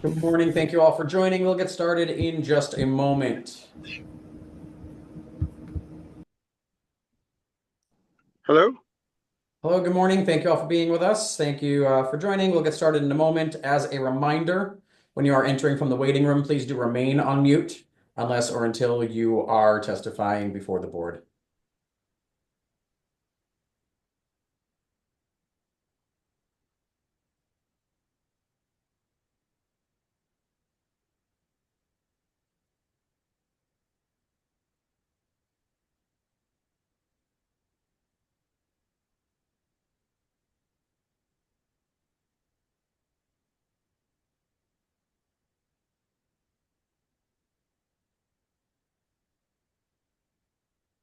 Good morning. Thank you all for joining. We'll get started in just a moment. Hello? Hello, good morning. Thank you all for being with us. Thank you for joining. We'll get started in a moment. As a reminder, when you are entering from the waiting room, please do remain on mute unless or until you are testifying before the board.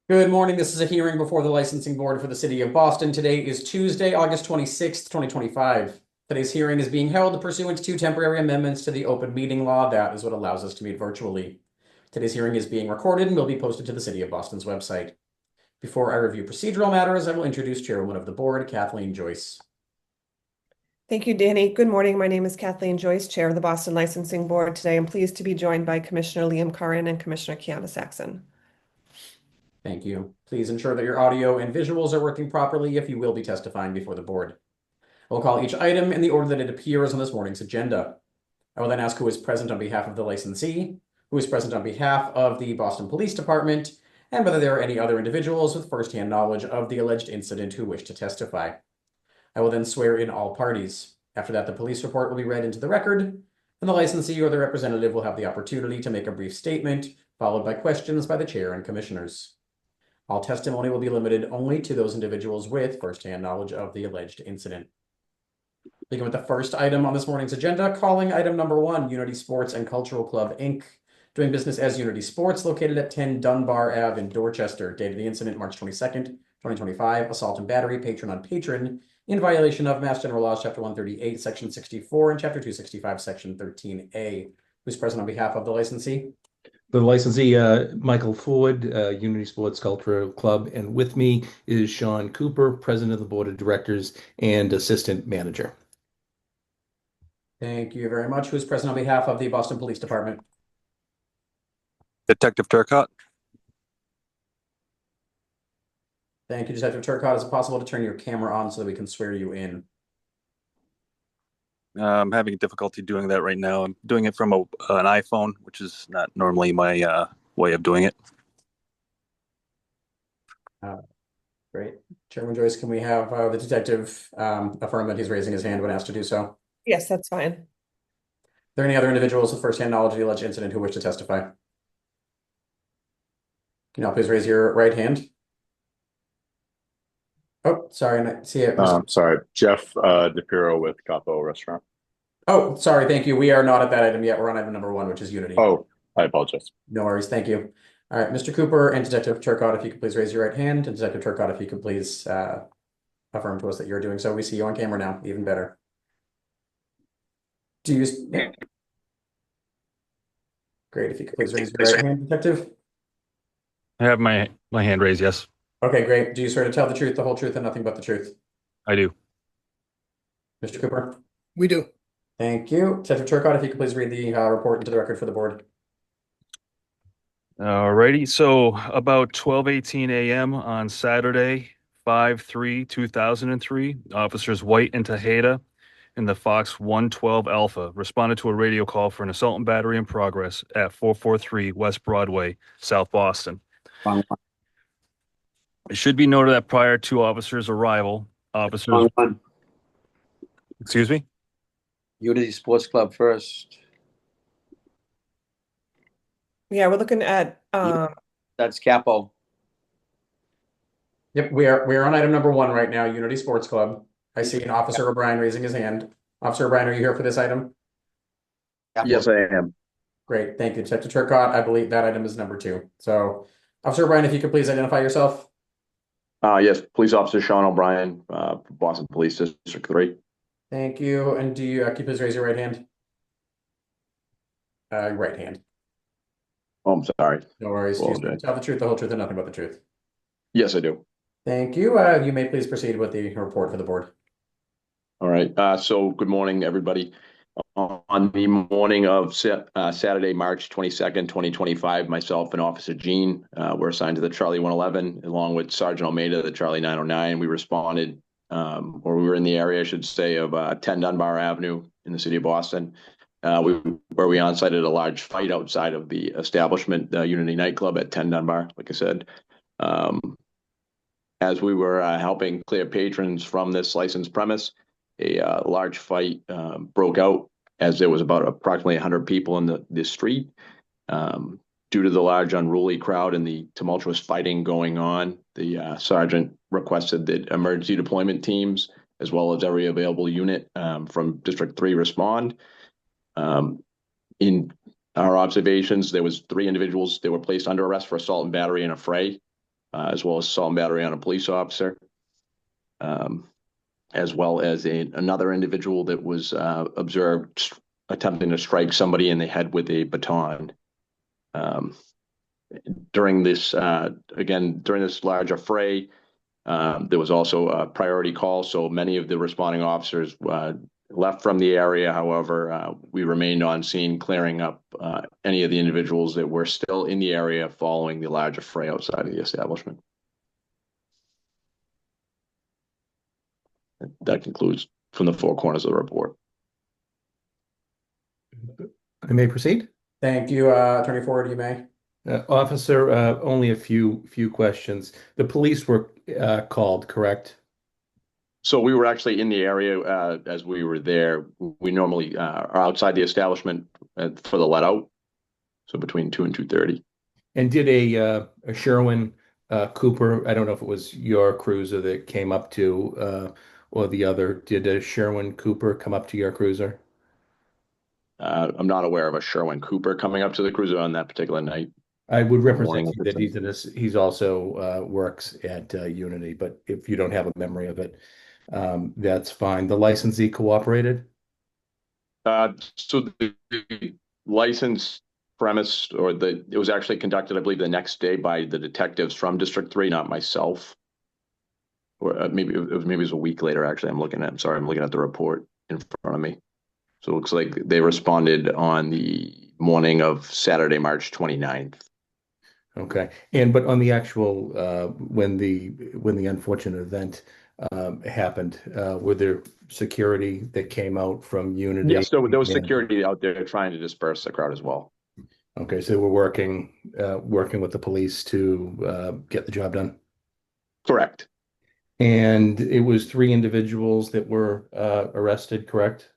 Good morning. This is a hearing before the licensing board for the city of Boston. Today is Tuesday, August 26th, 2025. Today's hearing is being held pursuant to temporary amendments to the open meeting law. That is what allows us to meet virtually. Today's hearing is being recorded and will be posted to the City of Boston's website. Before I review procedural matters, I will introduce Chairwoman of the Board, Kathleen Joyce. Thank you, Danny. Good morning. My name is Kathleen Joyce, Chair of the Boston Licensing Board. Today, I'm pleased to be joined by Commissioner Liam Curran and Commissioner Kiana Saxon. Thank you. Please ensure that your audio and visuals are working properly if you will be testifying before the board. I will call each item in the order that it appears on this morning's agenda. I will then ask who is present on behalf of the licensee, who is present on behalf of the Boston Police Department, and whether there are any other individuals with firsthand knowledge of the alleged incident who wish to testify. I will then swear in all parties. After that, the police report will be read into the record, and the licensee or the representative will have the opportunity to make a brief statement, followed by questions by the chair and commissioners. All testimony will be limited only to those individuals with firsthand knowledge of the alleged incident. Begin with the first item on this morning's agenda, calling item number 1, Unity Sports and Cultural Club, Inc., doing business as Unity Sports, located at 10 Dunbar Ave in Dorchester. Date of the incident, March 22nd, 2025, assault and battery, patron on patron, in violation of Mass General Laws, Chapter 138, Section 64, and Chapter 265, Section 13A. Who's present on behalf of the licensee? The licensee, Michael Ford, Unity Sports Cultural Club, and with me is Sean Cooper, President of the Board of Directors and Assistant Manager. Thank you very much. Who's present on behalf of the Boston Police Department? Detective Turcotte? Thank you, Detective Turcotte. Is it possible to turn your camera on so that we can swear you in? I'm having difficulty doing that right now. I'm doing it from an iPhone, which is not normally my way of doing it. Great. Chairman Joyce, can we have the detective affirm that he's raising his hand when asked to do so? Yes, that's fine. Are there any other individuals with firsthand knowledge of the alleged incident who wish to testify? Can you all please raise your right hand? Oh, sorry, I see it. Sorry, Jeff DePiro with Capo Restaurant. Oh, sorry, thank you. We are not at that item yet. We're on item number 1, which is Unity. Oh, I apologize. No worries, thank you. All right, Mr. Cooper and Detective Turcotte, if you could please raise your right hand, and Detective Turcotte, if you could please affirm to us that you're doing so. We see you on camera now, even better. Do you? Yeah. Great, if you could please raise your right hand, Detective. I have my hand raised, yes. Okay, great. Do you swear to tell the truth, the whole truth, and nothing but the truth? I do. Mr. Cooper? We do. Thank you. Detective Turcotte, if you could please read the report into the record for the board. Alrighty, so about 12:18 a.m. on Saturday, 5/3/2003, officers White and Tejeda in the Fox 112 Alpha responded to a radio call for an assault and battery in progress at 443 West Broadway, South Boston. It should be noted that prior to officers' arrival, officers... Excuse me? Unity Sports Club first. Yeah, we're looking at That's Capo. Yep, we are on item number 1 right now, Unity Sports Club. I see an Officer O'Brien raising his hand. Officer O'Brien, are you here for this item? Capo. Yes, I am. Great, thank you. Detective Turcotte, I believe that item is number 2. So, Officer O'Brien, if you could please identify yourself. Yes, Police Officer Sean O'Brien, Boston Police District 3. Thank you. And do you, can you please raise your right hand? Right hand. Oh, I'm sorry. No worries. Do you swear to Apologize. tell the truth, the whole truth, and nothing but the truth? Yes, I do. Thank you. You may please proceed with the report for the board. All right. So good morning, everybody. On the morning of Saturday, March 22nd, 2025, myself and Officer Gene were assigned to the Charlie 111 along with Sergeant Almeida, the Charlie 909. We responded, or we were in the area, I should say, of 10 Dunbar Avenue in the city of Boston, where we on-sited a large fight outside of the establishment, the Unity nightclub at 10 Dunbar, like I said. As we were helping clear patrons from this licensed premise, a large fight broke out as there was about approximately 100 people in the street. Due to the large unruly crowd and the tumultuous fighting going on, the sergeant requested that emergency deployment teams, as well as every available unit from District 3 respond. In our observations, there was 3 individuals that were placed under arrest for assault and battery in a fray, as well as assault and battery on a police officer. As well as another individual that was observed attempting to strike somebody in the head with a baton. During this larger fray, there was also a priority call, so many of the responding officers left from the area. However, we remained on scene, clearing up any of the individuals that were still in the area following the larger fray outside of the establishment. That concludes from the 4 corners of the report. I may proceed. Thank you, Attorney Ford, you may. Officer, only a few questions. The police were called, correct? So we were actually in the area as we were there. We normally are outside the establishment for the let out, so between 2 and 2:30. And did a Sherwin Cooper, I don't know if it was your cruiser that came up to or the other, did a Sherwin Cooper come up to your cruiser? I'm not aware of a Sherwin Cooper coming up to the cruiser on that particular night. I would represent Morning. you that he's also works at Unity, but if you don't have a memory of it, that's fine. The licensee cooperated? So the license premise, it was actually conducted, I believe, the next day by the detectives from District 3, not myself. Or maybe it was a week later, actually. I'm looking at the report in front of me. So it looks like they responded on the morning of Saturday, March 29th. Okay. But on the actual when the unfortunate event happened, were there security that came out from Unity? Yes, there was security out there trying to disperse the crowd as well. Okay, so we're working with the police to get the job done. Correct. And it was 3 individuals that were arrested, correct?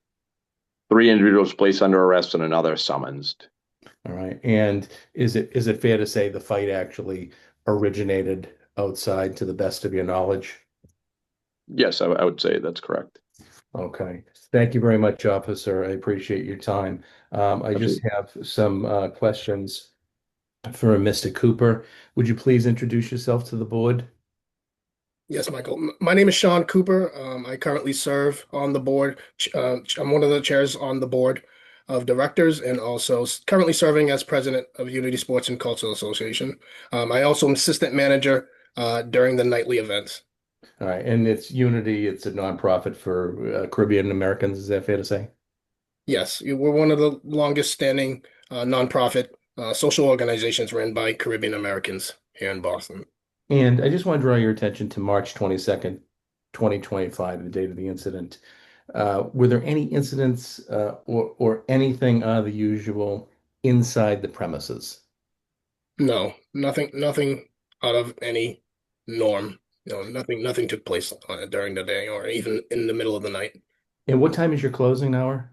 3 individuals placed under arrest and another summoned. All right. And is it fair to say the fight actually originated outside, to the best of your knowledge? Yes, I would say that's correct. Okay. Thank you very much, officer. I appreciate your time. I just have some questions for Mr. Cooper. Would you please introduce yourself to the board? Yes, Michael. My name is Sean Cooper. I currently serve on the board. I'm one of the chairs on the board of directors and also currently serving as president of Unity Sports and Cultural Association. I also am assistant manager during the nightly events. All right. And it's Unity, it's a nonprofit for Caribbean Americans. Is that fair to say? Yes, we're one of the longest standing nonprofit social organizations ran by Caribbean Americans here in Boston. And I just want to draw your attention to March 22nd, 2025, the date of the incident. Were there any incidents or anything out of the usual inside the premises? No, nothing out of any norm. No, nothing took place during the day or even in the middle of the night. And what time is your closing hour?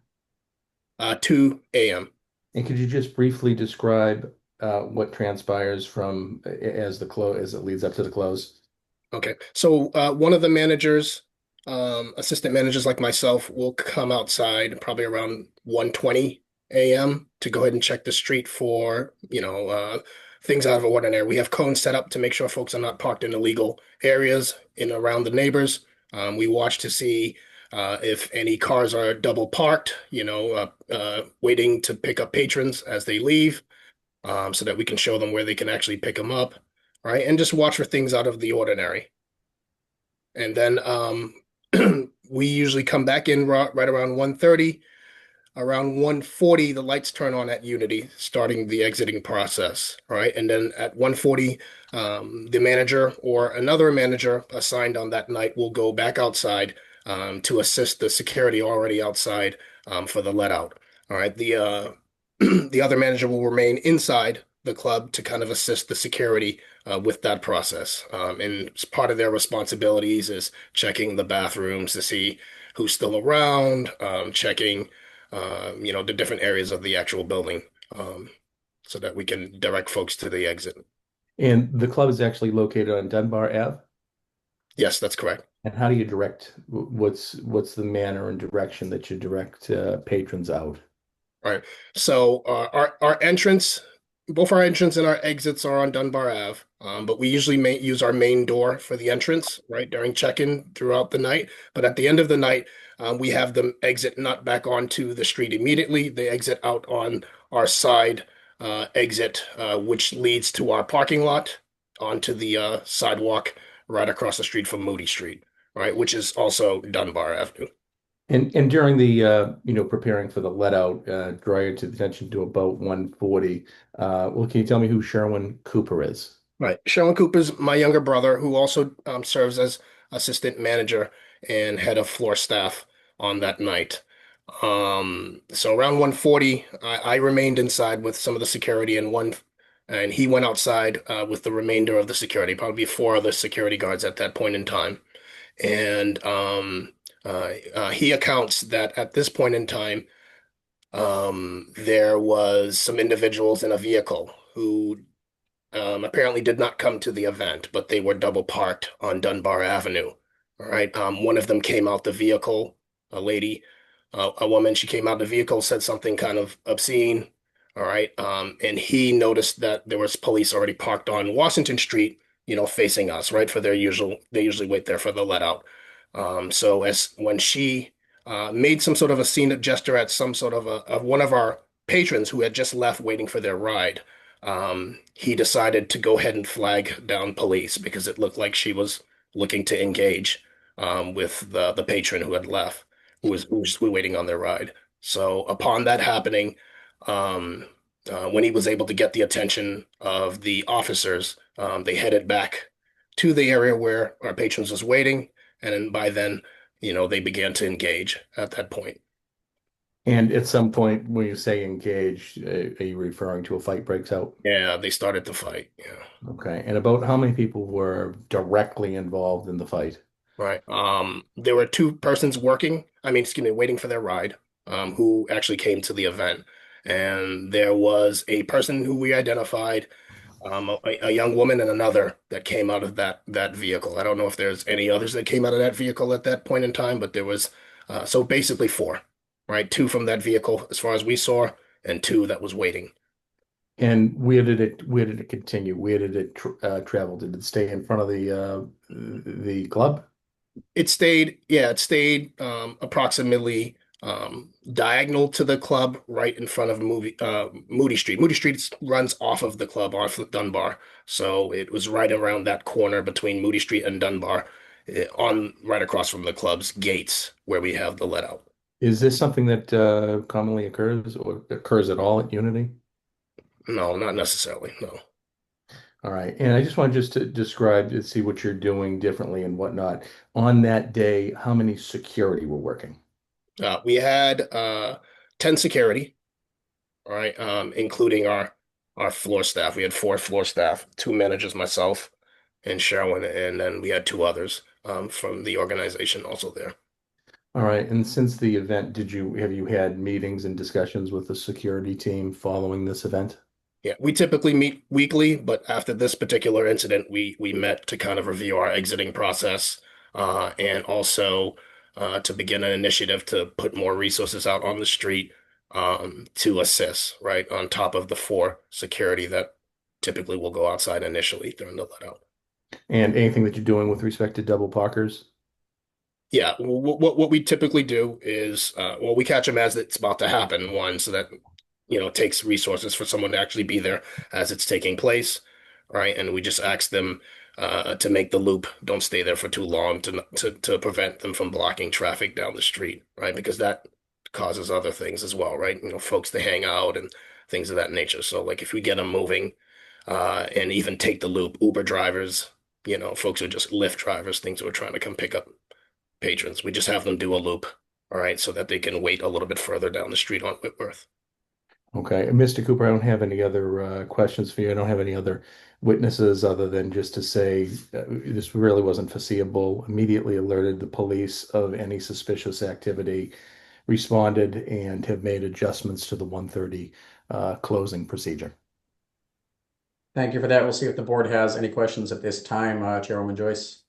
2 a.m. And could you just briefly describe what transpires from as it leads up to the close? Okay, so one of the managers, assistant managers like myself, will come outside probably around 1:20 a.m. to go ahead and check the street for things out of ordinary. We have cones set up to make sure folks are not parked in illegal areas in around the neighbors. We watch to see if any cars are double parked, waiting to pick up patrons as they leave. So that we can show them where they can actually pick them up, right? And just watch for things out of the ordinary. And then we usually come back in right around 1:30. around 1:40, the lights turn on at Unity, starting the exiting process, right? And then at 1:40, the manager or another manager assigned on that night will go back outside to assist the security already outside for the let out. All right. The other manager will remain inside the club to kind of assist the security with that process. And part of their responsibilities is checking the bathrooms to see who's still around, checking, the different areas of the actual building, so that we can direct folks to the exit. And the club is actually located on Dunbar Ave. Yes, that's correct. And how do you direct, what's the manner and direction that you direct patrons out? Right. So our entrance, both our entrance and our exits are on Dunbar Ave, but we usually use our main door for the entrance, right, during check-in throughout the night. But at the end of the night, we have them exit not back onto the street immediately. They exit out on our side exit, which leads to our parking lot onto the sidewalk right across the street from Moody Street, right, which is also Dunbar Avenue. And during the preparing for the let out, draw your attention to about 1:40. Well, can you tell me who Sherwin Cooper is? Right. Sherwin Cooper's my younger brother, who also serves as assistant manager and head of floor staff on that night. So around 1:40, I remained inside with some of the security and he went outside with the remainder of the security, probably four other security guards at that point in time. And he accounts that at this point in time, there was some individuals in a vehicle who apparently did not come to the event, but they were double parked on Dunbar Avenue. All right. One of them came out the vehicle, a lady, a woman, she came out the vehicle, said something kind of obscene. All right. And he noticed that there was police already parked on Washington Street, facing us, right? They usually wait there for the let out. So when she made some sort of a scene gesture at some sort of one of our patrons who had just left waiting for their ride, he decided to go ahead and flag down police because it looked like she was looking to engage with the patron who had left, who was waiting on their ride. So upon that happening, when he was able to get the attention of the officers, they headed back to the area where our patrons was waiting, and then by then, they began to engage at that point. And at some point, when you say engaged, are you referring to a fight breaks out? Yeah, they started to fight. Yeah. Okay. And about how many people were directly involved in the fight? Right. There were two persons waiting for their ride, who actually came to the event. And there was a person who we identified, a young woman and another that came out of that vehicle. I don't know if there's any others that came out of that vehicle at that point in time, but there was, so basically four, right? Two from that vehicle, as far as we saw, and two that was waiting. And where did it continue? Where did it travel? Did it stay in front of the club? It stayed approximately diagonal to the club, right in front of Moody Street. Moody Street runs off of the club, off of Dunbar. So it was right around that corner between Moody Street and Dunbar, right across from the club's gates where we have the let out. Is this something that commonly occurs or occurs at all at Unity? No, not necessarily. No. All right. And I just want to describe to see what you're doing differently and whatnot. On that day, how many security were working? We had 10 security, all right, including our floor staff. We had 4 floor staff, 2 managers, myself and Sherwin, and then we had 2 others from the organization also there. All right. And since the event, have you had meetings and discussions with the security team following this event? Yeah, we typically meet weekly, but after this particular incident, we met to kind of review our exiting process, and also to begin an initiative to put more resources out on the street to assist, right, on top of the 4 security that typically will go outside initially during the let out. And anything that you're doing with respect to double parkers? Yeah, what we typically do is, we catch them as it's about to happen, one, so that it takes resources for someone to actually be there as it's taking place, right? And we just ask them to make the loop, don't stay there for too long to prevent them from blocking traffic down the street, right? Because that causes other things as well, right? Folks to hang out and things of that nature. So like if we get them moving, and even take the loop, Uber drivers, folks who are just Lyft drivers, things who are trying to come pick up patrons, we just have them do a loop, all right, so that they can wait a little bit further down the street on Whitworth. Okay, and Mr. Cooper, I don't have any other questions for you. I don't have any other witnesses other than just to say this really wasn't foreseeable. Immediately alerted the police of any suspicious activity, responded, and have made adjustments to the 1:30 closing procedure. Thank you for that. We'll see if the board has any questions at this time. Chairwoman Joyce.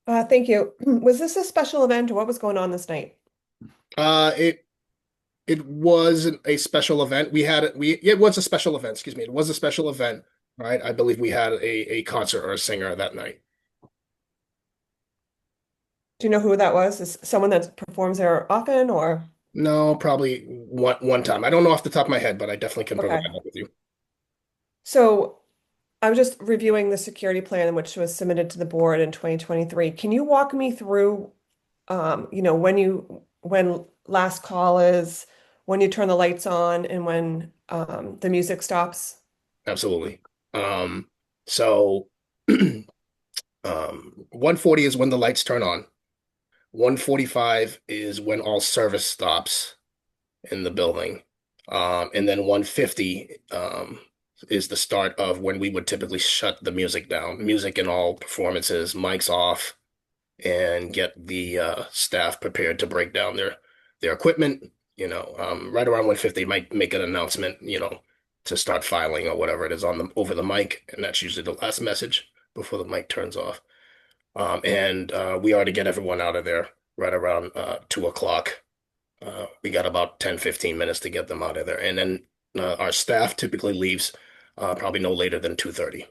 Thank you. Was this a special event or what was going on this night? It was a special event. It was a special event, excuse me. It was a special event, right? I believe we had a concert or a singer that night. Do you know who that was? Is someone that performs there often or? No, probably one time. I don't know off the top of my head, but I definitely can Okay. provide that with you. So I'm just reviewing the security plan, which was submitted to the board in 2023. Can you walk me through, when last call is, when you turn the lights on and when the music stops? Absolutely. So 1:40 is when the lights turn on. 1:45 is when all service stops in the building. And then 1:50 is the start of when we would typically shut the music down, music and all performances, mics off, and get the staff prepared to break down their equipment. Right around 1:50 might make an announcement, to start filing or whatever it is over the mic, and that's usually the last message before the mic turns off. And we are to get everyone out of there right around 2 o'clock. We got about 10-15 minutes to get them out of there. And then our staff typically leaves probably no later than 2:30.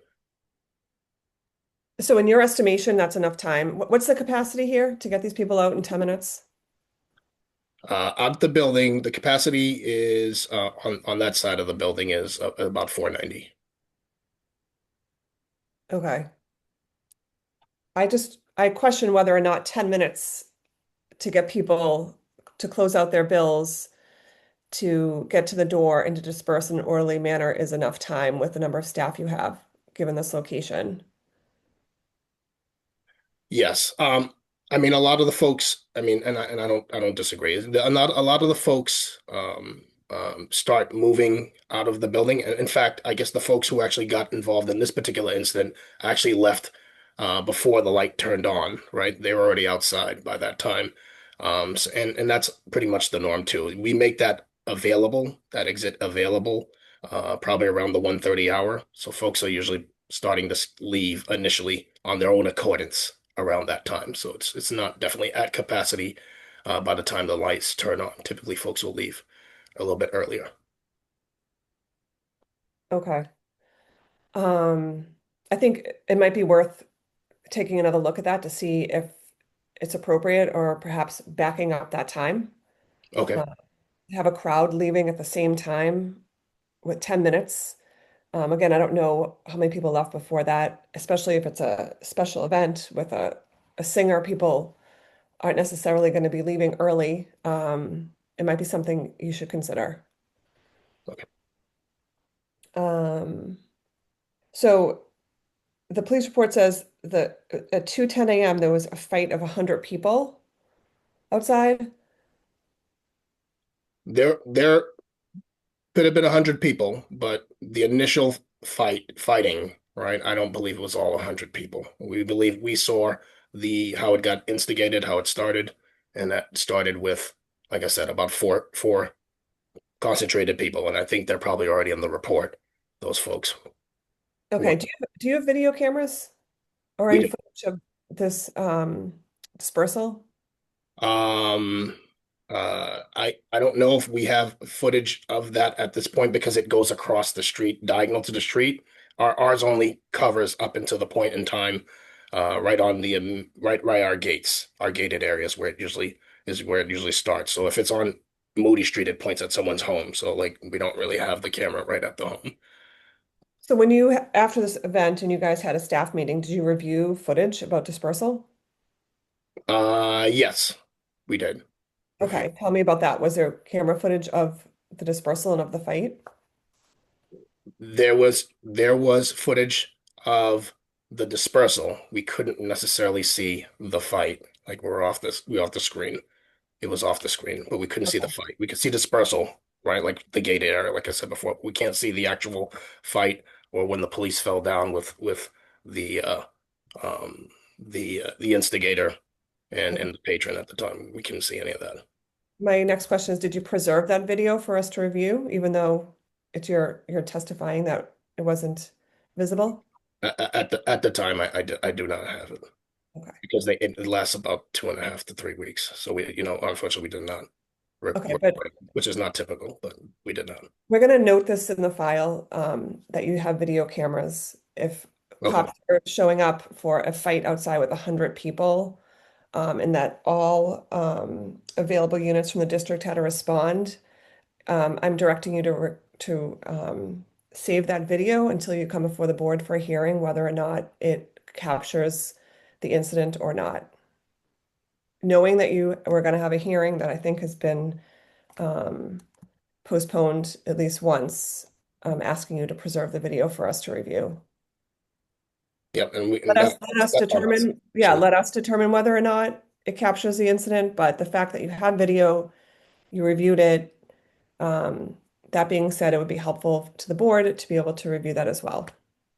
So in your estimation, that's enough time. What's the capacity here to get these people out in 10 minutes? Out the building, the capacity is on that side of the building is about 490. Okay. I question whether or not 10 minutes to get people to close out their bills, to get to the door and to disperse in an orderly manner is enough time with the number of staff you have, given this location. Yes. I mean, a lot of the folks, I mean, and I don't disagree. A lot of the folks start moving out of the building. And in fact, I guess the folks who actually got involved in this particular incident actually left before the light turned on, right? They were already outside by that time. And that's pretty much the norm too. We make that exit available, probably around the 1:30 hour. So folks are usually starting to leave initially on their own accordance around that time. So it's not definitely at capacity by the time the lights turn on. Typically, folks will leave a little bit earlier. Okay. I think it might be worth taking another look at that to see if it's appropriate or perhaps backing up that time. Okay. Have a crowd leaving at the same time with 10 minutes. Again, I don't know how many people left before that, especially if it's a special event with a singer. People aren't necessarily going to be leaving early. It might be something you should consider. Okay. So the police report says that at 2:10 a.m. there was a fight of 100 people outside. There could have been 100 people, but the initial fighting, right? I don't believe it was all 100 people. We believe we saw how it got instigated, how it started, and that started with, like I said, about four concentrated people, and I think they're probably already in the report, those folks. Okay, do you have video cameras or We any do. footage of this dispersal? I don't know if we have footage of that at this point because it goes across the street, diagonal to the street. Ours only covers up until the point in time, right on the right our gates, our gated areas where it usually starts. So if it's on Moody Street, it points at someone's home. So like we don't really have the camera right at the home. So after this event and you guys had a staff meeting, did you review footage about dispersal? Yes, we did. Okay, tell me about that. Was there camera footage of the dispersal and of the fight? There was footage of the dispersal. We couldn't necessarily see the fight. Like we off the screen. It was off the screen, but we couldn't see the Okay. fight. We could see dispersal, right? Like the gate area, like I said before. We can't see the actual fight or when the police fell down with the um the instigator and the patron at the time. We couldn't see any of that. My next question is, did you preserve that video for us to review, even though it's you're testifying that it wasn't visible? At the time, I do not have it Okay. because it lasts about 2.5 to 3 weeks. So unfortunately, we did not Okay, record, but which is not typical, but we did not. we're going to note this in the file that you have video cameras. If Okay. cops are showing up for a fight outside with 100 people, and that all available units from the district had to respond, I'm directing you to save that video until you come before the board for a hearing, whether or not it captures the incident or not. Knowing that you were going to have a hearing that I think has been postponed at least once, I'm asking you to preserve the video for us to review. Yep, and Let us that's on us. determine, yeah, let us determine whether or not it captures the incident, but the fact that you have video, you reviewed it, that being said, it would be helpful to the board to be able to review that as well.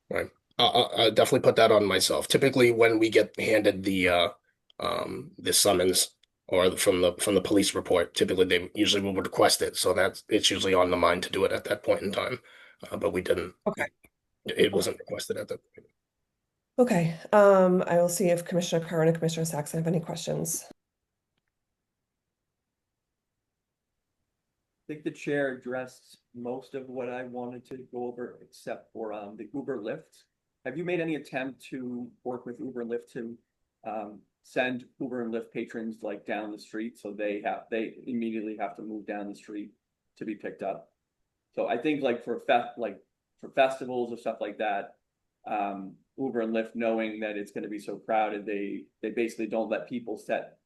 Right. I'll definitely put that on myself. Typically, when we get handed the summons or from the police report, typically they usually will request it, so it's usually on the mind to do it at that point in time. But we didn't. Okay. It wasn't requested at that point. Okay, I will see if Commissioner Curran and Commissioner Saxon have any questions. I think the chair addressed most of what I wanted to go over, except for the Uber Lyft. Have you made any attempt to work with Uber and Lyft to send Uber and Lyft patrons like down the street so they immediately have to move down the street to be picked up? So I think like for festivals or stuff like that, Uber and Lyft, knowing that it's going to be so crowded, they basically don't let people set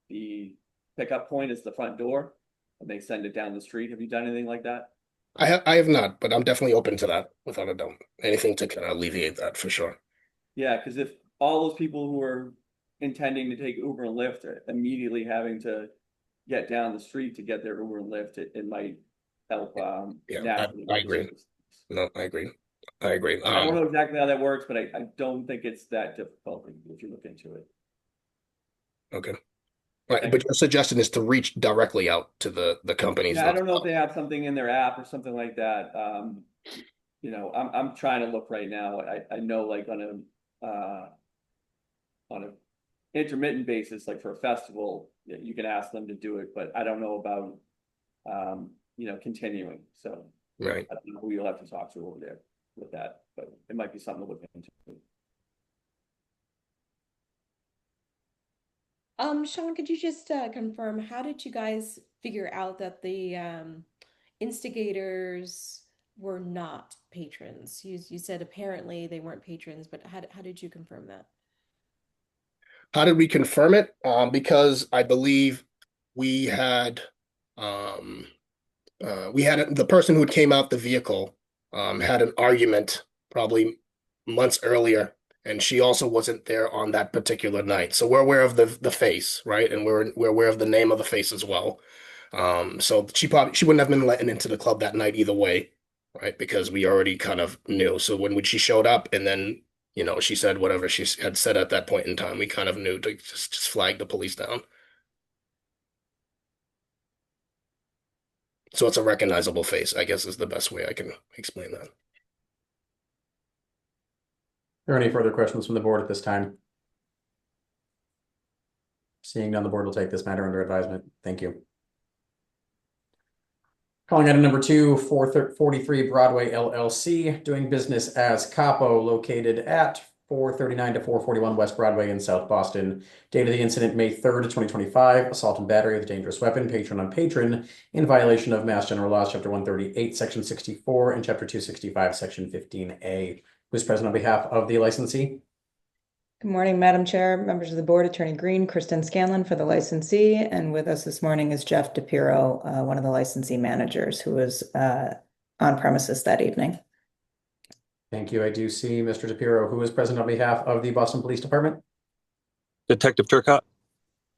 the pickup point as the front door, and they send it down the street. Have you done anything like that? I have not, but I'm definitely open to that without a doubt. Anything to kind of alleviate that for sure. Yeah, because if all those people who are intending to take Uber and Lyft are immediately having to get down the street to get their Uber and Lyft, it might help. Yeah, naturally. I agree. No, I agree. I agree. I don't know exactly how that works, but I don't think it's that difficult if you look into it. Okay. Right, but your suggestion is to reach directly out to the companies. Yeah, I don't know if they have something in their app or something like that. I'm trying to look right now. I know like on a intermittent basis, like for a festival, you can ask them to do it, but I don't know about continuing. So Right. I don't know who you'll have to talk to over there with that, but it might be something to look into. Sean, could you just confirm, how did you guys figure out that the instigators were not patrons? You said apparently they weren't patrons, but how did you confirm that? How did we confirm it? Because I believe we had the person who came out the vehicle had an argument probably months earlier, and she also wasn't there on that particular night. So we're aware of the face, right? And we're aware of the name of the face as well. So she wouldn't have been letting into the club that night either way, right? Because we already kind of knew. So when she showed up and then she said whatever she had said at that point in time, we kind of knew to just flag the police down. So it's a recognizable face, I guess, is the best way I can explain that. Are there any further questions from the board at this time? Seeing none, the board will take this matter under advisement. Thank you. Calling item number 2, 443 Broadway LLC, doing business as Capo, located at 439 to 441 West Broadway in South Boston. Date of the incident, May 3rd, 2025. Assault and battery with a dangerous weapon, patron on patron, in violation of Mass General Laws, Chapter 138, Section 64, and Chapter 265, Section 15A. Who's present on behalf of the licensee? Good morning, Madam Chair, members of the board, Attorney Green, Kristen Scanlon for the licensee, and with us this morning is Jeff DePiro, one of the licensee managers who was on premises that evening. Thank you. I do see Mr. DePiro, who is present on behalf of the Boston Police Department. Detective Turcotte.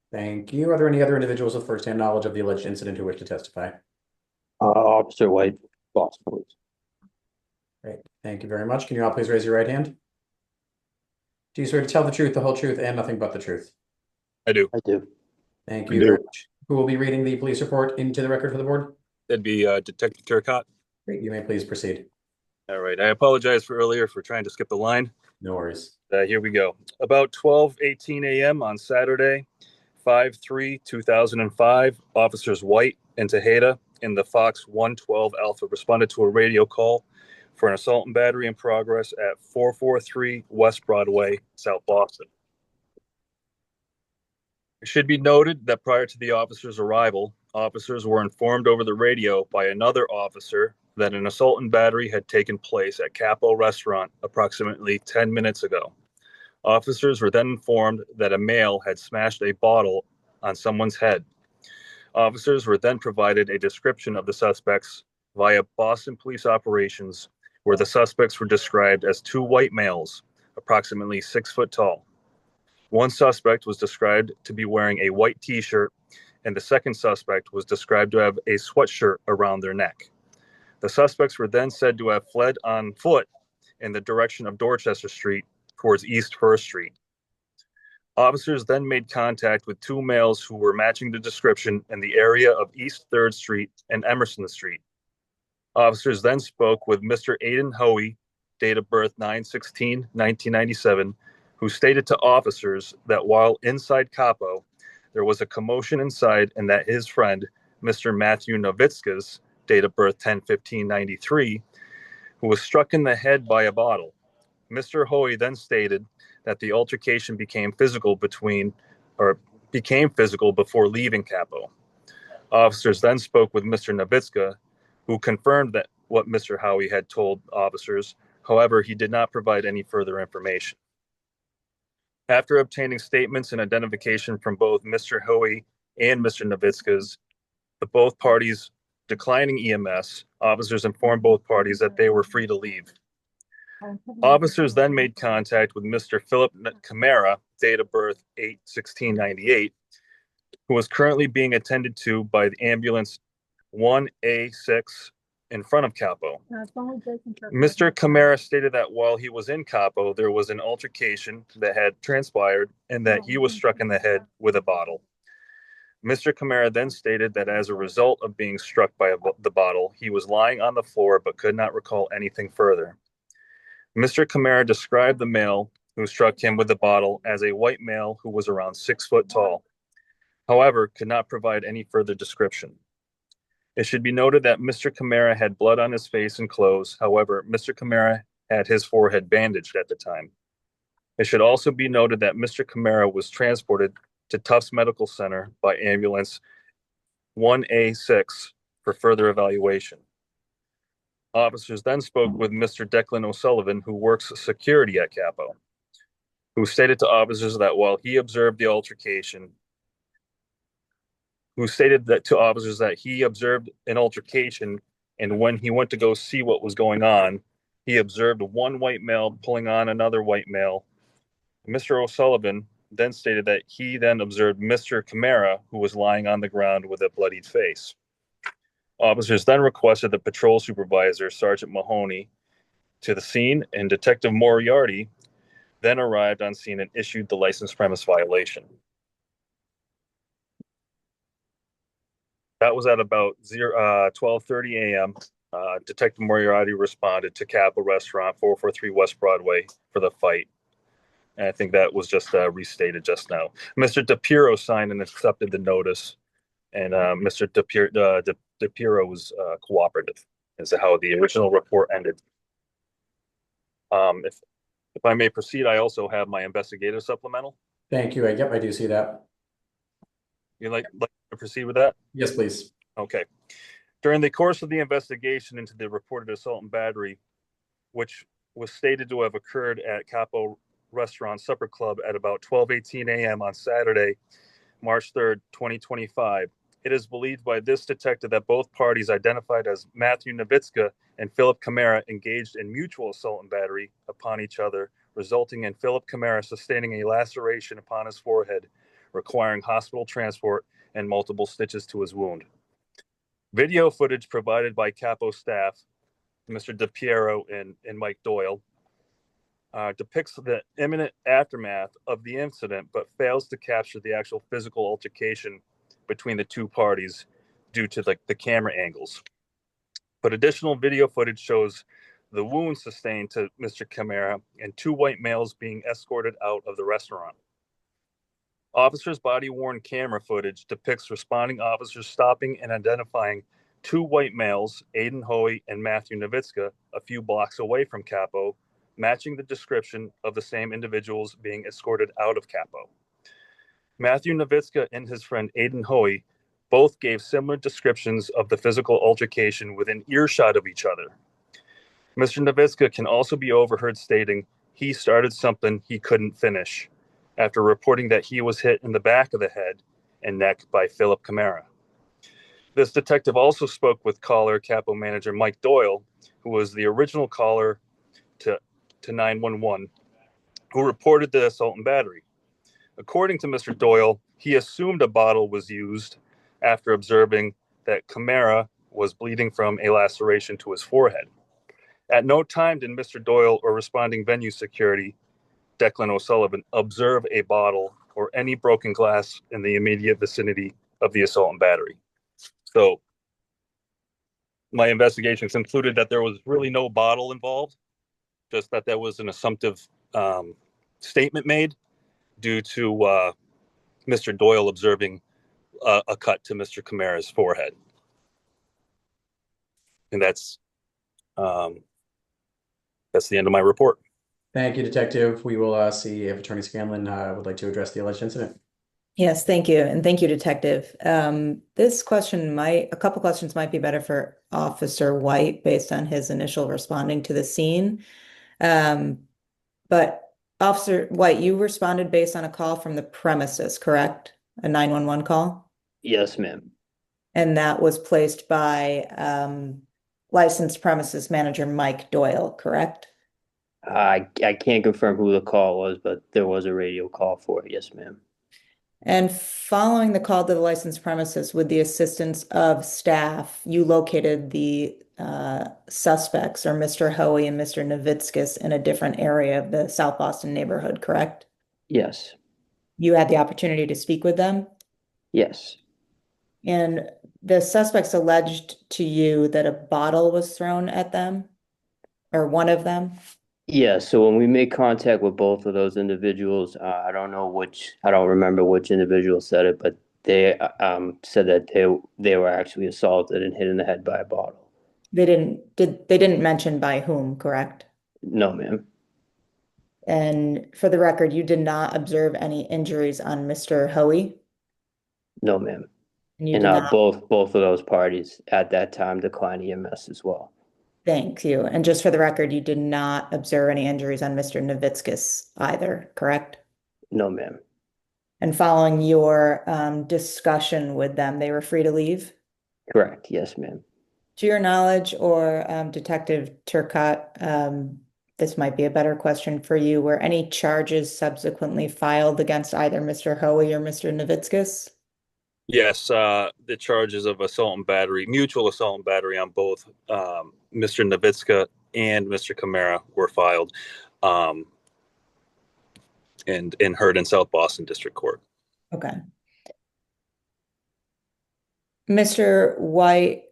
Thank you. Are there any other individuals with firsthand knowledge of the alleged incident who wish to testify? Officer White, Boston Police. Great. Thank you very much. Can you all please raise your right hand? Do you swear to tell the truth, the whole truth, and nothing but the truth? I do. I do. Thank I you do. very much. Who will be reading the police report into the record for the board? That'd be Detective Turcotte. Great. You may please proceed. All right. I apologize for earlier for trying to skip the line. No worries. Here we go. About 12:18 a.m. on Saturday, 5/3/2005, officers White and Tejeda in the Fox 112 Alpha responded to a radio call for an assault and battery in progress at 443 West Broadway, South Boston. It should be noted that prior to the officers' arrival, officers were informed over the radio by another officer that an assault and battery had taken place at Capo Restaurant approximately 10 minutes ago. Officers were then informed that a male had smashed a bottle on someone's head. Officers were then provided a description of the suspects via Boston Police Operations, where the suspects were described as two white males, approximately 6 foot tall. One suspect was described to be wearing a white t-shirt, and the second suspect was described to have a sweatshirt around their neck. The suspects were then said to have fled on foot in the direction of Dorchester Street towards East First Street. Officers then made contact with two males who were matching the description in the area of East 3rd Street and Emerson Street. Officers then spoke with Mr. Aiden Hoey, date of birth 9/16/1997, who stated to officers that while inside Capo, there was a commotion inside and that his friend, Mr. Matthew Novitskas, date of birth 10/15/93, who was struck in the head by a bottle. Mr. Hoey then stated that the altercation became physical before leaving Capo. Officers then spoke with Mr. Novitska, who confirmed that what Mr. Hoey had told officers. However, he did not provide any further information. After obtaining statements and identification from both Mr. Hoey and Mr. Novitskas, both parties declining EMS, officers informed both parties that they were free to leave. Officers then made contact with Mr. Philip Camara, date of birth 8/16/98, who was currently being attended to by the ambulance 1A6 in front of Capo. Mr. Camara stated that while he was in Capo, there was an altercation that had transpired and that he was struck in the head with a bottle. Mr. Camara then stated that as a result of being struck by the bottle, he was lying on the floor but could not recall anything further. Mr. Camara described the male who struck him with the bottle as a white male who was around 6 foot tall. However, could not provide any further description. It should be noted that Mr. Camara had blood on his face and clothes. However, Mr. Camara had his forehead bandaged at the time. It should also be noted that Mr. Camara was transported to Tufts Medical Center by ambulance 1A6 for further evaluation. Officers then spoke with Mr. Declan O'Sullivan, who works security at Capo, who stated to officers that while he observed the altercation, he observed an altercation, and when he went to go see what was going on, he observed one white male pulling on another white male. Mr. O'Sullivan then stated that he then observed Mr. Camara, who was lying on the ground with a bloodied face. Officers then requested the patrol supervisor, Sergeant Mahoney, to the scene, and Detective Moriarty then arrived on scene and issued the license premise violation. That was at about 12:30 a.m. Detective Moriarty responded to Capo Restaurant, 443 West Broadway, for the fight. And I think that was just restated just now. Mr. DePiro signed and accepted the notice, and Mr. DePiro was cooperative, is how the original report ended. If I may proceed, I also have my investigative supplemental. Thank you. Yep, I do see that. You'd like to proceed with that? Yes, please. Okay. During the course of the investigation into the reported assault and battery, which was stated to have occurred at Capo Restaurant Supper Club at about 12:18 a.m. on Saturday, March 3rd, 2025. It is believed by this detective that both parties, identified as Matthew Nowitzka and Philip Camara, engaged in mutual assault and battery upon each other, resulting in Philip Camara sustaining a laceration upon his forehead, requiring hospital transport and multiple stitches to his wound. Video footage provided by Capo staff, Mr. DePiero and Mike Doyle, depicts the imminent aftermath of the incident, but fails to capture the actual physical altercation between the two parties due to the camera angles. But additional video footage shows the wounds sustained to Mr. Camara and two white males being escorted out of the restaurant. Officers' body-worn camera footage depicts responding officers stopping and identifying two white males, Aiden Hoey and Matthew Nowitzka, a few blocks away from Capo, matching the description of the same individuals being escorted out of Capo. Matthew Nowitzka and his friend Aiden Hoey both gave similar descriptions of the physical altercation within earshot of each other. Mr. Nowitzka can also be overheard stating he started something he couldn't finish, after reporting that he was hit in the back of the head and neck by Philip Camara. This detective also spoke with caller Capo manager Mike Doyle, who was the original caller to 911, who reported the assault and battery. According to Mr. Doyle, he assumed a bottle was used after observing that Camara was bleeding from a laceration to his forehead. At no time did Mr. Doyle or responding venue security, Declan O'Sullivan, observe a bottle or any broken glass in the immediate vicinity of the assault and battery. So my investigation concluded that there was really no bottle involved, just that there was an assumptive statement made due to Mr. Doyle observing a cut to Mr. Camara's forehead. And that's the end of my report. Thank you, Detective. We will see if Attorney Scanlon would like to address the alleged incident. Yes, thank you. And thank you, Detective. This question a couple questions might be better for Officer White based on his initial responding to the scene. But Officer White, you responded based on a call from the premises, correct? A 911 call? Yes, ma'am. And that was placed by licensed premises manager Mike Doyle, correct? I can't confirm who the call was, but there was a radio call for it. Yes, ma'am. And following the call to the licensed premises with the assistance of staff, you located the suspects, or Mr. Hoey and Mr. Nowitzkis, in a different area of the South Boston neighborhood, correct? Yes. You had the opportunity to speak with them? Yes. And the suspects alleged to you that a bottle was thrown at them, or one of them? Yeah, so when we made contact with both of those individuals, I don't remember which individual said it, but they said that they were actually assaulted and hit in the head by a bottle. They didn't mention by whom, correct? No, ma'am. And for the record, you did not observe any injuries on Mr. Hoey? No, ma'am. And you And did not. both of those parties at that time declined EMS as well. Thank you. And just for the record, you did not observe any injuries on Mr. Nowitzkis either, correct? No, ma'am. And following your discussion with them, they were free to leave? Correct. Yes, ma'am. To your knowledge, or Detective Turcotte, this might be a better question for you, were any charges subsequently filed against either Mr. Hoey or Mr. Nowitzkis? Yes, the charges of assault and battery, mutual assault and battery on both Mr. Nowitzka and Mr. Camara were filed and heard in South Boston District Court. Okay. Officer White,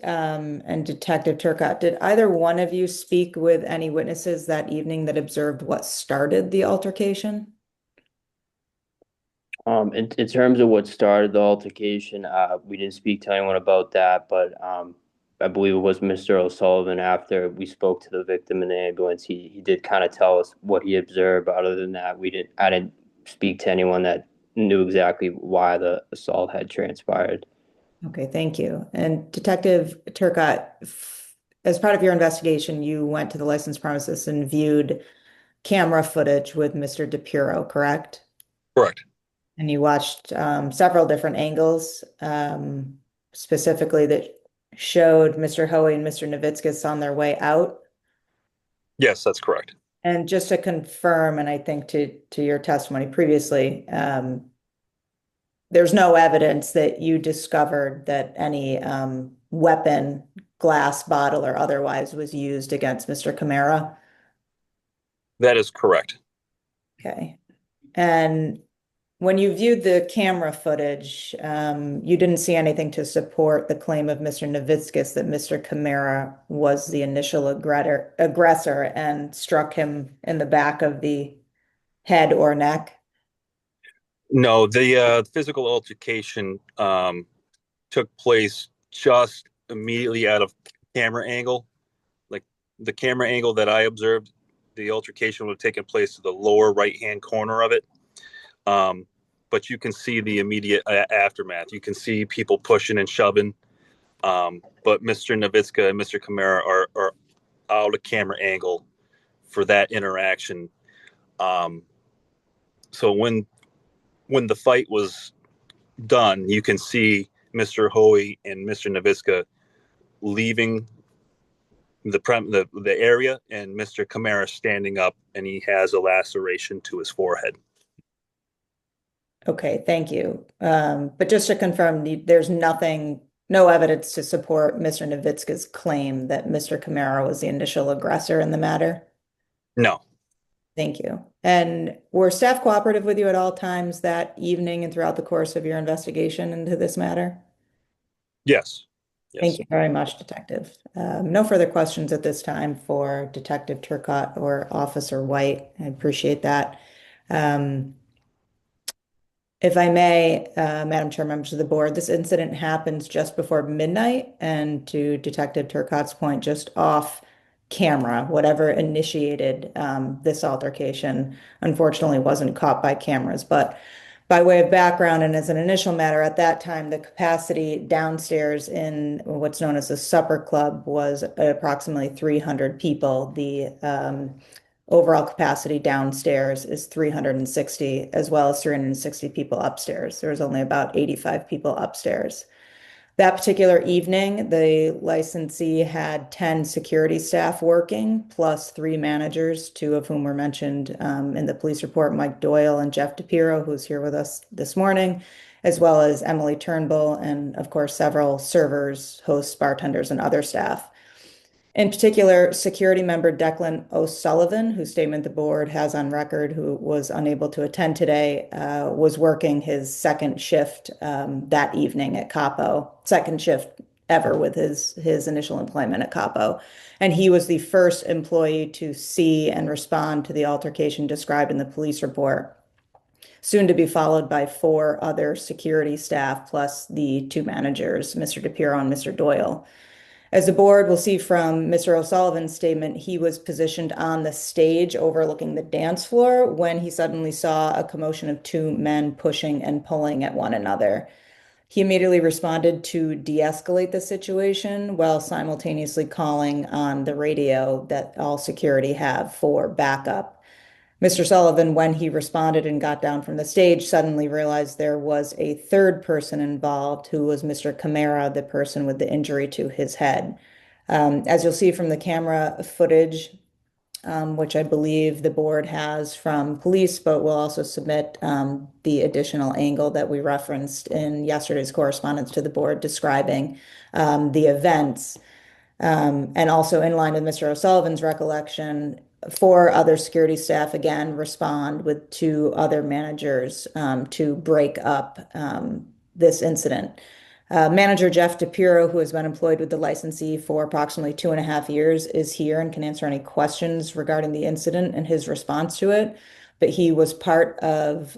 and Detective Turcotte, did either one of you speak with any witnesses that evening that observed what started the altercation? In terms of what started the altercation, we didn't speak to anyone about that, but I believe it was Mr. O'Sullivan. After we spoke to the victim in the ambulance, he did kind of tell us what he observed. But other than that, I didn't speak to anyone that knew exactly why the assault had transpired. Okay, thank you. And Detective Turcotte, as part of your investigation, you went to the licensed premises and viewed camera footage with Mr. DePiero, correct? Correct. And you watched several different angles, specifically that showed Mr. Hoey and Mr. Novitskis on their way out. Yes, that's correct. And just to confirm, and I think to your testimony previously, there's no evidence that you discovered that any weapon, glass bottle or otherwise, was used against Mr. Camara. That is correct. Okay. And when you viewed the camera footage, you didn't see anything to support the claim of Mr. Novitskis that Mr. Camara was the initial aggressor and struck him in the back of the head or neck? No, the physical altercation took place just immediately out of camera angle. Like the camera angle that I observed, the altercation would have taken place to the lower right-hand corner of it. But you can see the immediate aftermath. You can see people pushing and shoving. But Mr. Novitska and Mr. Camara are out of camera angle for that interaction. So when the fight was done, you can see Mr. Hoey and Mr. Novitska leaving the area, and Mr. Camara standing up, and he has a laceration to his forehead. Okay, thank you. But just to confirm, there's no evidence to support Mr. Novitska's claim that Mr. Camara was the initial aggressor in the matter? No. Thank you. And were staff cooperative with you at all times that evening and throughout the course of your investigation into this matter? Yes. Thank you very much, Detective. No further questions at this time for Detective Turcotte or Officer White. I appreciate that. If I may, Madam Chair, members of the board, this incident happens just before midnight, and to Detective Turcotte's point, just off camera. Whatever initiated this altercation, unfortunately, wasn't caught by cameras. But by way of background and as an initial matter, at that time, the capacity downstairs in what's known as the supper club was approximately 300 people. The overall capacity downstairs is 360, as well as 360 people upstairs. There was only about 85 people upstairs. That particular evening, the licensee had 10 security staff working, plus 3 managers, 2 of whom were mentioned in the police report, Mike Doyle and Jeff DePiero, who's here with us this morning, as well as Emily Turnbull, and of course, several servers, hosts, bartenders, and other staff. In particular, security member Declan O'Sullivan, whose statement the board has on record, who was unable to attend today, was working his second shift that evening at Capo, second shift ever with his initial employment at Capo. And he was the first employee to see and respond to the altercation described in the police report, soon to be followed by 4 other security staff, plus the 2 managers, Mr. DePiero and Mr. Doyle. As the board will see from Mr. O'Sullivan's statement, he was positioned on the stage overlooking the dance floor when he suddenly saw a commotion of 2 men pushing and pulling at one another. He immediately responded to de-escalate the situation while simultaneously calling on the radio that all security have for backup. Mr. Sullivan, when he responded and got down from the stage, suddenly realized there was a third person involved, who was Mr. Camara, the person with the injury to his head. As you'll see from the camera footage, which I believe the board has from police, but we'll also submit the additional angle that we referenced in yesterday's correspondence to the board describing the events. And also in line with Mr. O'Sullivan's recollection, 4 other security staff again respond with 2 other managers to break up this incident. Manager Jeff DePiero, who has been employed with the licensee for approximately 2.5 years, is here and can answer any questions regarding the incident and his response to it. But he was part of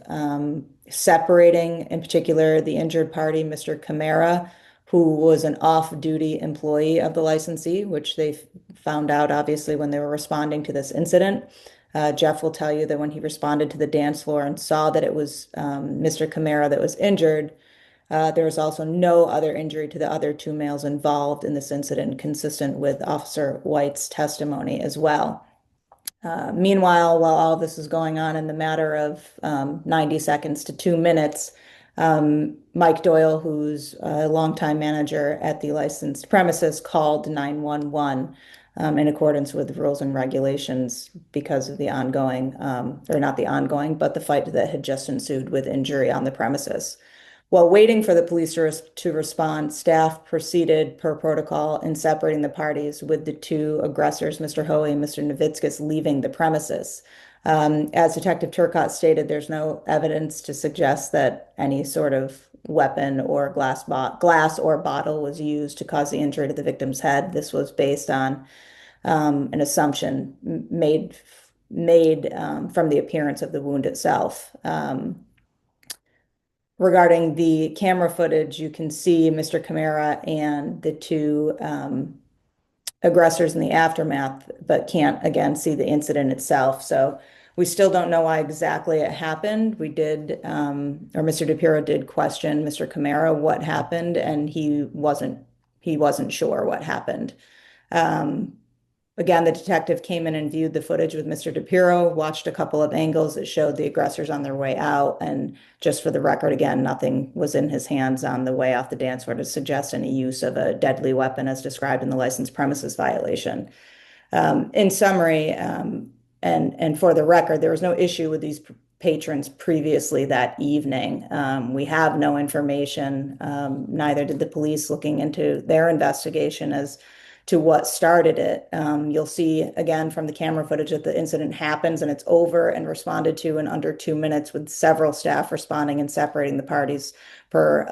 separating, in particular, the injured party, Mr. Camara, who was an off-duty employee of the licensee, which they found out, obviously, when they were responding to this incident. Jeff will tell you that when he responded to the dance floor and saw that it was Mr. Camara that was injured, there was also no other injury to the other 2 males involved in this incident, consistent with Officer White's testimony as well. Meanwhile, while all this is going on in the matter of 90 seconds to 2 minutes, Mike Doyle, who's a longtime manager at the licensed premises, called 911 in accordance with rules and regulations because of the ongoing, or not the ongoing, but the fight that had just ensued with injury on the premises. While waiting for the police to respond, staff proceeded per protocol in separating the parties with the two aggressors, Mr. Hoey and Mr. Novitskis, leaving the premises. As Detective Turcotte stated, there's no evidence to suggest that any sort of weapon or glass or bottle was used to cause the injury to the victim's head. This was based on an assumption made from the appearance of the wound itself. Regarding the camera footage, you can see Mr. Camara and the two aggressors in the aftermath, but can't again see the incident itself. So we still don't know why exactly it happened. We did, or Mr. DePiero did question Mr. Camara what happened, and he wasn't sure what happened. Again, the detective came in and viewed the footage with Mr. DePiero, watched a couple of angles that showed the aggressors on their way out. And just for the record, again, nothing was in his hands on the way off the dance floor to suggest any use of a deadly weapon as described in the licensed premises violation. In summary, and for the record, there was no issue with these patrons previously that evening. We have no information, neither did the police looking into their investigation as to what started it. You'll see again from the camera footage that the incident happens and it's over and responded to in under 2 minutes, with several staff responding and separating the parties per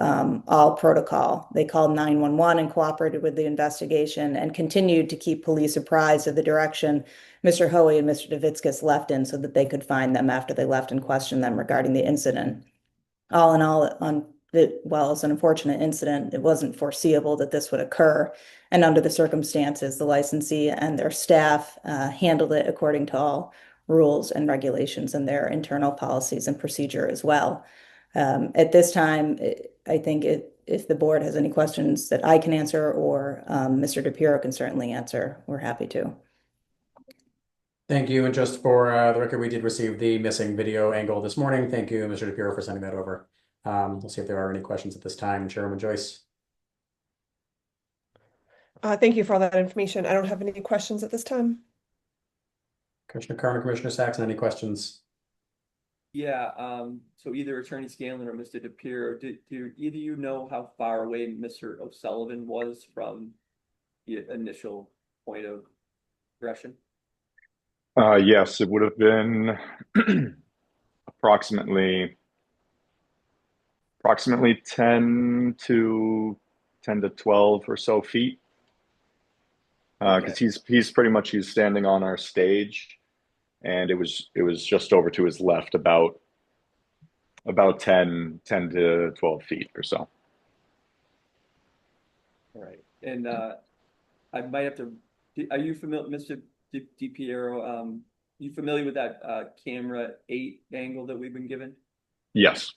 all protocol. They called 911 and cooperated with the investigation and continued to keep police apprised of the direction Mr. Hoey and Mr. Novitskis left in so that they could find them after they left and question them regarding the incident. All in all, while it's an unfortunate incident, it wasn't foreseeable that this would occur. And under the circumstances, the licensee and their staff handled it according to all rules and regulations and their internal policies and procedure as well. At this time, I think if the board has any questions that I can answer or Mr. DePiero can certainly answer, we're happy to. Thank you. And just for the record, we did receive the missing video angle this morning. Thank you, Mr. DePiero, for sending that over. We'll see if there are any questions at this time. Chairwoman Joyce. Thank you for all that information. I don't have any questions at this time. Commissioner Kern or Commissioner Saxon, any questions? Yeah, so either Attorney Scanlon or Mr. DePiero, do either of you know how far away Mr. O'Sullivan was from the initial point of aggression? Yes, it would have been approximately 10 to 12 or so feet. Because he's pretty much standing on our stage, and it was just over to his left, about 10 to 12 feet or so. All right, and I might have to. Are you familiar, Mr. DePiero? You familiar with that camera 8 angle that we've been given? Yes.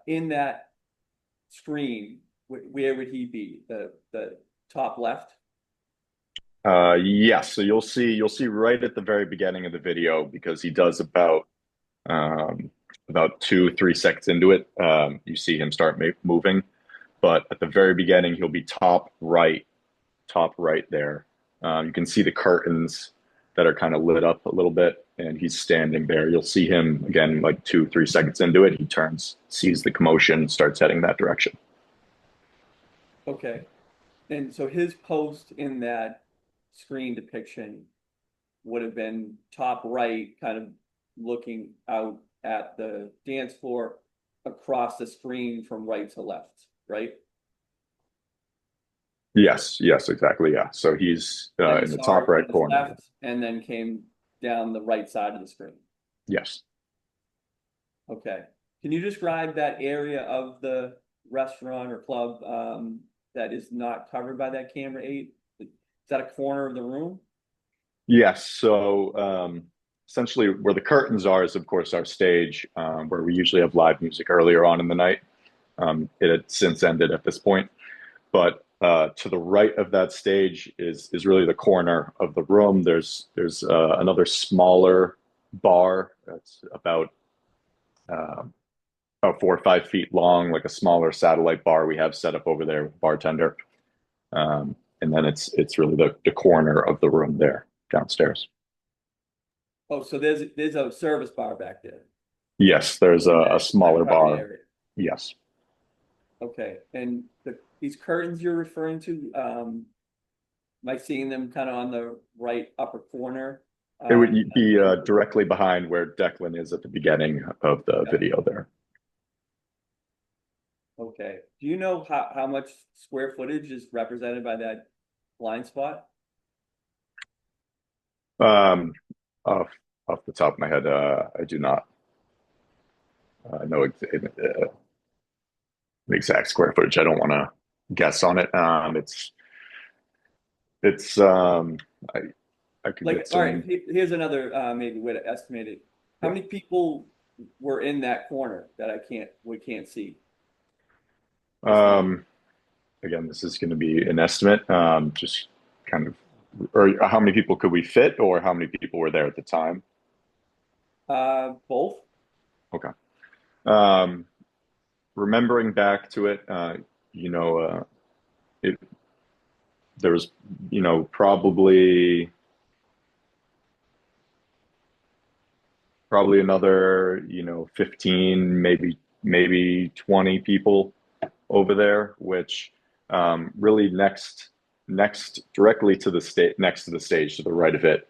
In that screen, where would he be? The top left? Yes. So you'll see right at the very beginning of the video, because he does about 2-3 seconds into it, you see him start moving. But at the very beginning, he'll be top right there. You can see the curtains that are kind of lit up a little bit, and he's standing there. You'll see him again, like 2-3 seconds into it. He turns, sees the commotion, starts heading that direction. Okay. And so his post in that screen depiction would have been top right, kind of looking out at the dance floor across the screen from right to left, right? Yes, exactly. Yeah. So he's in the top right corner. Left, and then came down the right side of the screen. Yes. Okay. Can you describe that area of the restaurant or club that is not covered by that camera 8? Is that a corner of the room? Yes. So essentially where the curtains are is, of course, our stage, where we usually have live music earlier on in the night. It had since ended at this point. But to the right of that stage is really the corner of the room. There's another smaller bar that's about 4 or 5 feet long, like a smaller satellite bar we have set up over there with a bartender. And then it's really the corner of the room there downstairs. Oh, so there's a service bar back there. Yes, there's a smaller private bar. area. Yes. Okay, and these curtains you're referring to, am I seeing them kind of on the right upper corner? It would be directly behind where Declan is at the beginning of the video there. Okay, do you know how much square footage is represented by that blind spot? Off the top of my head, I do not know the exact square footage. I don't want to guess on it. I could Like, get some. all right, here's another maybe way to estimate it. How many people were in that corner that we can't see? Again, this is going to be an estimate. Just kind of, or how many people could we fit, or how many people were there at the time? Both. Okay. Remembering back to it, there was, probably another, 15, maybe 20 people over there, which really next directly to the stage, next to the stage to the right of it,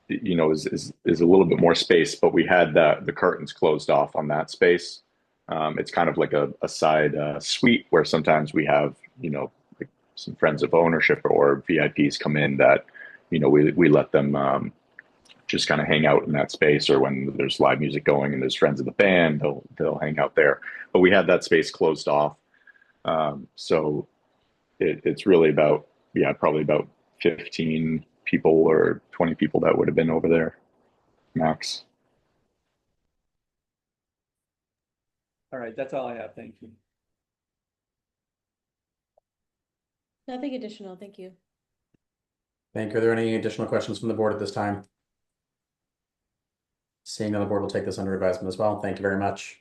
is a little bit more space, but we had the curtains closed off on that space. It's kind of like a side suite where sometimes we have, like some friends of ownership or VIPs come in that, we let them just kind of hang out in that space, or when there's live music going and there's friends of the band, they'll hang out there. But we had that space closed off. So it's really about, probably about 15 people or 20 people that would have been over there, max. All right, that's all I have. Thank you. Nothing additional, thank you. Thank you. Are there any additional questions from the board at this time? Seeing none, the board will take this under advisement as well. Thank you very much.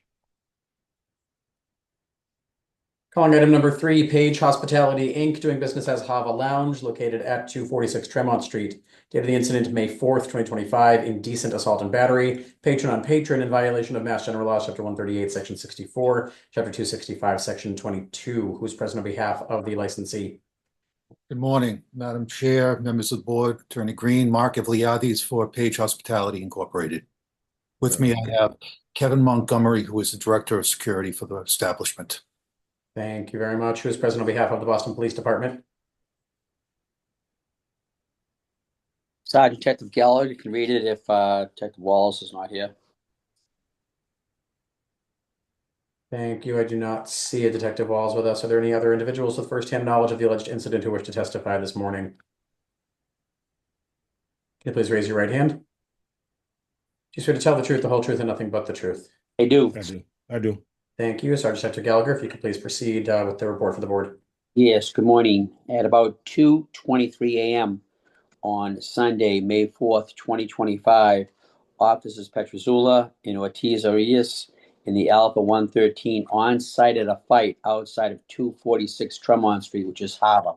Calling item number 3, Page Hospitality, Inc., doing business as Hava Lounge, located at 246 Tremont Street. Date of the incident, May 4th, 2025, indecent assault and battery, patron on patron in violation of Mass General Laws, Chapter 138, Section 64, Chapter 265, Section 22. Who's present on behalf of the licensee? Good morning, Madam Chair, members of the board, Attorney Green, Mark Evliades for Page Hospitality Incorporated. With me, I have Kevin Montgomery, who is the Director of Security for the establishment. Thank you very much. Who is present on behalf of the Boston Police Department? Sergeant Detective Gallagher, you can read it if Detective Wallace is not here. Thank you. I do not see a Detective Walls with us. Are there any other individuals with firsthand knowledge of the alleged incident who wish to testify this morning? Can you please raise your right hand? Do you swear to tell the truth, the whole truth, and nothing but the truth? I do. I do. Thank you. Sergeant Detective Gallagher, if you could please proceed with the report for the board. Yes, good morning. At about 2:23 a.m. on Sunday, May 4th, 2025, Officers Petrozzula and Ortiz Arias in the Alpha 113 on site at a fight outside of 246 Tremont Street, which is Hava.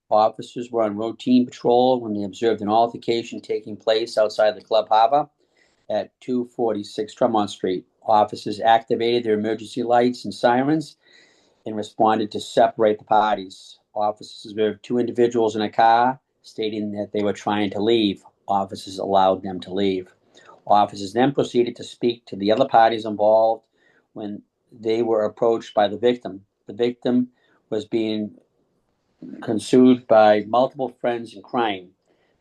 Officers were on routine patrol when they observed an altercation taking place outside the Club Hava at 246 Tremont Street. Officers activated their emergency lights and sirens and responded to separate the parties. Officers observed 2 individuals in a car, stating that they were trying to leave. Officers allowed them to leave. Officers then proceeded to speak to the other parties involved when they were approached by the victim. The victim was being consumed by multiple friends and crying.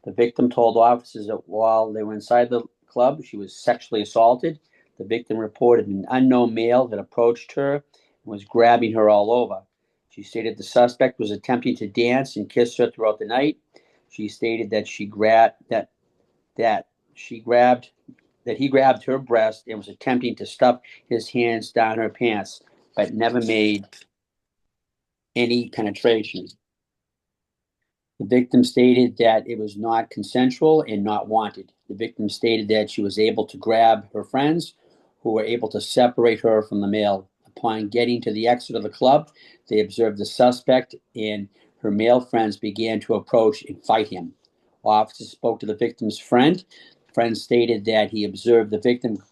The victim told officers that while they were inside the club, she was sexually assaulted. The victim reported an unknown male had approached her and was grabbing her all over. She stated the suspect was attempting to dance and kiss her throughout the night. She stated that he grabbed her breast and was attempting to stuff his hands down her pants. but never made any penetration. The victim stated that it was not consensual and not wanted. The victim stated that she was able to grab her friends, who were able to separate her from the male. Upon getting to the exit of the club, they observed the suspect and her male friends began to approach and fight him. Officers spoke to the victim's friend. The friend stated that he observed the victim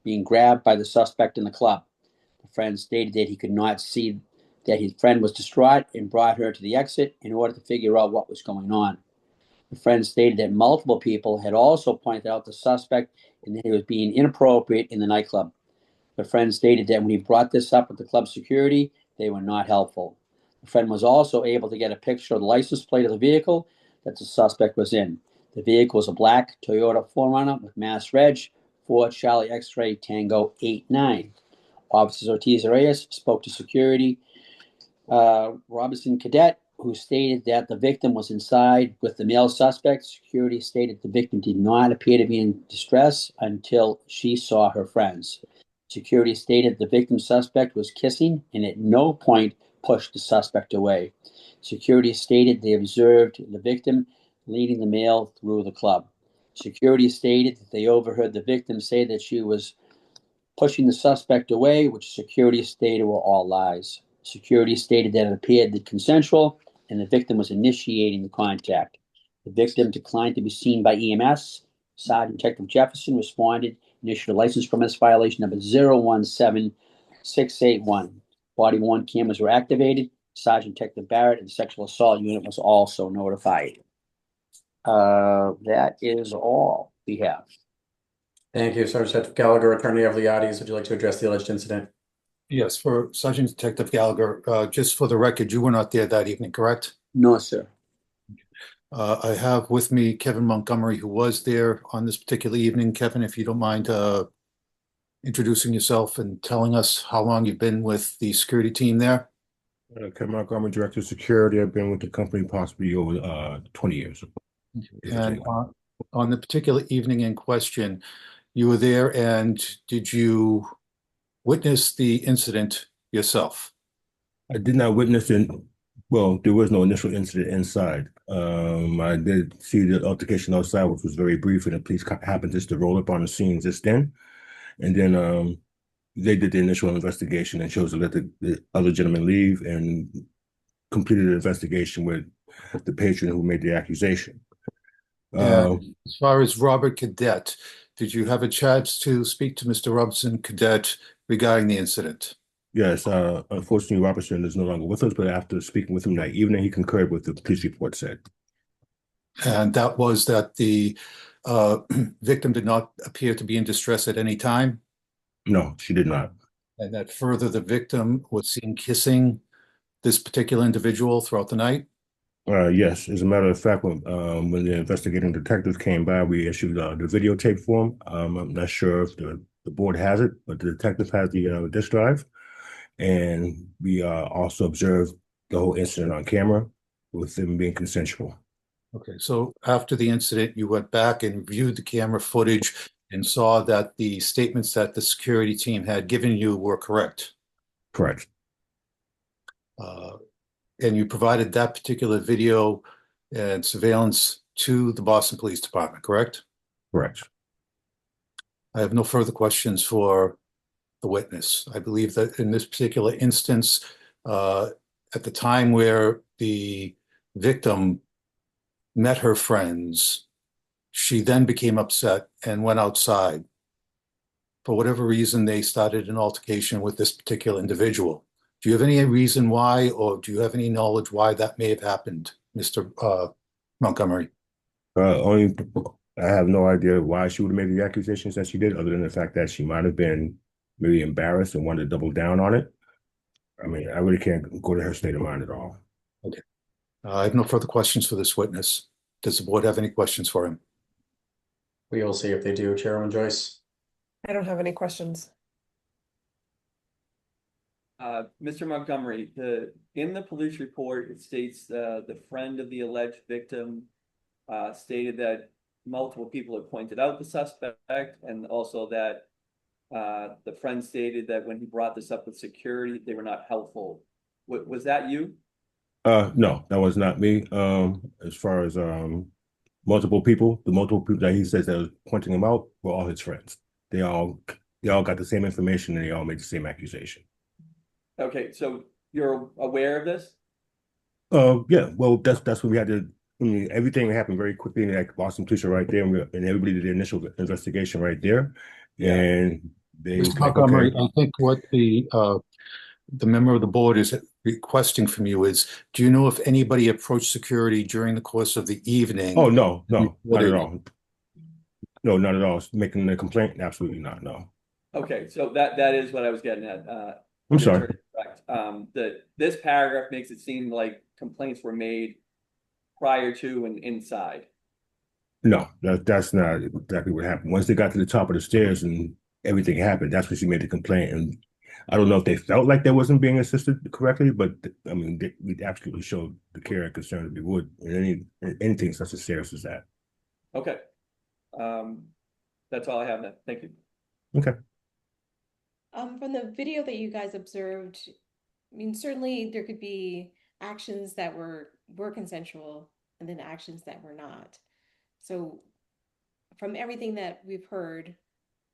being grabbed by the suspect in the club. The friend stated that he could not see that his friend was distraught and brought her to the exit in order to figure out what was going on. The friend stated that multiple people had also pointed out the suspect and that he was being inappropriate in the nightclub. The friend stated that when he brought this up with the club security, they were not helpful. The friend was also able to get a picture of the license plate of the vehicle that the suspect was in. The vehicle was a black Toyota 4Runner with Mass Reg 4 Charlie X-Ray Tango 89. Officer Ortiz Arias spoke to security Robinson Cadet, who stated that the victim was inside with the male suspect. Security stated the victim did not appear to be in distress until she saw her friends. Security stated the victim suspect was kissing and at no point pushed the suspect away. Security stated they observed the victim leading the male through the club. Security stated that they overheard the victim say that she was pushing the suspect away, which security stated were all lies. Security stated that it appeared that consensual and the victim was initiating the contact. The victim declined to be seen by EMS. Sergeant Detective Jefferson responded and issued a license premise violation number 017681. Body worn cameras were activated. Sergeant Detective Barrett and the sexual assault unit was also notified. That is all we have. Thank you, Sergeant Detective Gallagher. Attorney Avliades, would you like to address the alleged incident? Yes, for Sergeant Detective Gallagher, just for the record, you were not there that evening, correct? No, sir. I have with me Kevin Montgomery, who was there on this particular evening. Kevin, if you don't mind introducing yourself and telling us how long you've been with the security team there. Kevin Montgomery, Director of Security. I've been with the company possibly over 20 years. And on the particular evening in question, you were there, and did you witness the incident yourself? I did not witness it. Well, there was no initial incident inside. I did see the altercation outside, which was very brief, and the police happened just to roll up on the scene just then. And then they did the initial investigation and chose to let the other gentleman leave and completed the investigation with the patron who made the accusation. As far as Robert Cadet, did you have a chance to speak to Mr. Robinson Cadet regarding the incident? Yes, unfortunately, Robertson is no longer with us, but after speaking with him that evening, he concurred with the police report said. And that was that the victim did not appear to be in distress at any time? No, she did not. And that further, the victim was seen kissing this particular individual throughout the night? Yes, as a matter of fact, when the investigating detectives came by, we issued the videotape for him. I'm not sure if the board has it, but the detective has the disk drive. And we also observed the whole incident on camera with them being consensual. Okay, so after the incident, you went back and viewed the camera footage and saw that the statements that the security team had given you were correct? Correct. And you provided that particular video and surveillance to the Boston Police Department, correct? Correct. I have no further questions for the witness. I believe that in this particular instance, at the time where the victim met her friends, she then became upset and went outside. For whatever reason, they started an altercation with this particular individual. Do you have any reason why, or do you have any knowledge why that may have happened, Mr. Montgomery? I have no idea why she would have made the accusations that she did, other than the fact that she might have been maybe embarrassed and wanted to double down on it. I mean, I really can't go to her state of mind at all. Okay. I have no further questions for this witness. Does the board have any questions for him? We will see if they do. Chairwoman Joyce. I don't have any questions. Mr. Montgomery, in the police report, it states the friend of the alleged victim stated that multiple people had pointed out the suspect, and also that the friend stated that when he brought this up with security, they were not helpful. Was that you? No, that was not me. As far as multiple people, the multiple people that he says that was pointing him out were all his friends. They all got the same information and they all made the same accusation. Okay, so you're aware of this? Yeah, well, that's what we had to. I mean, everything happened very quickly. Like Boston police are right there, and everybody did the initial investigation right there, and they was Mr. like, Montgomery, okay. I think what the member of the board is requesting from you is, do you know if anybody approached security during the course of the evening? Oh, no, not at reported- all. No, not at all. Making the complaint? Absolutely not. No. Okay, so that is what I was getting at. I'm sorry. Correct. This paragraph makes it seem like complaints were made prior to and inside. No, that's not exactly what happened. Once they got to the top of the stairs and everything happened, that's when she made the complaint. And I don't know if they felt like they wasn't being assisted correctly, but I mean, we absolutely showed the care and concern that we would in anything such as serious as that. Okay. That's all I have then. Thank you. Okay. From the video that you guys observed, I mean, certainly there could be actions that were consensual and then actions that were not. So from everything that we've heard,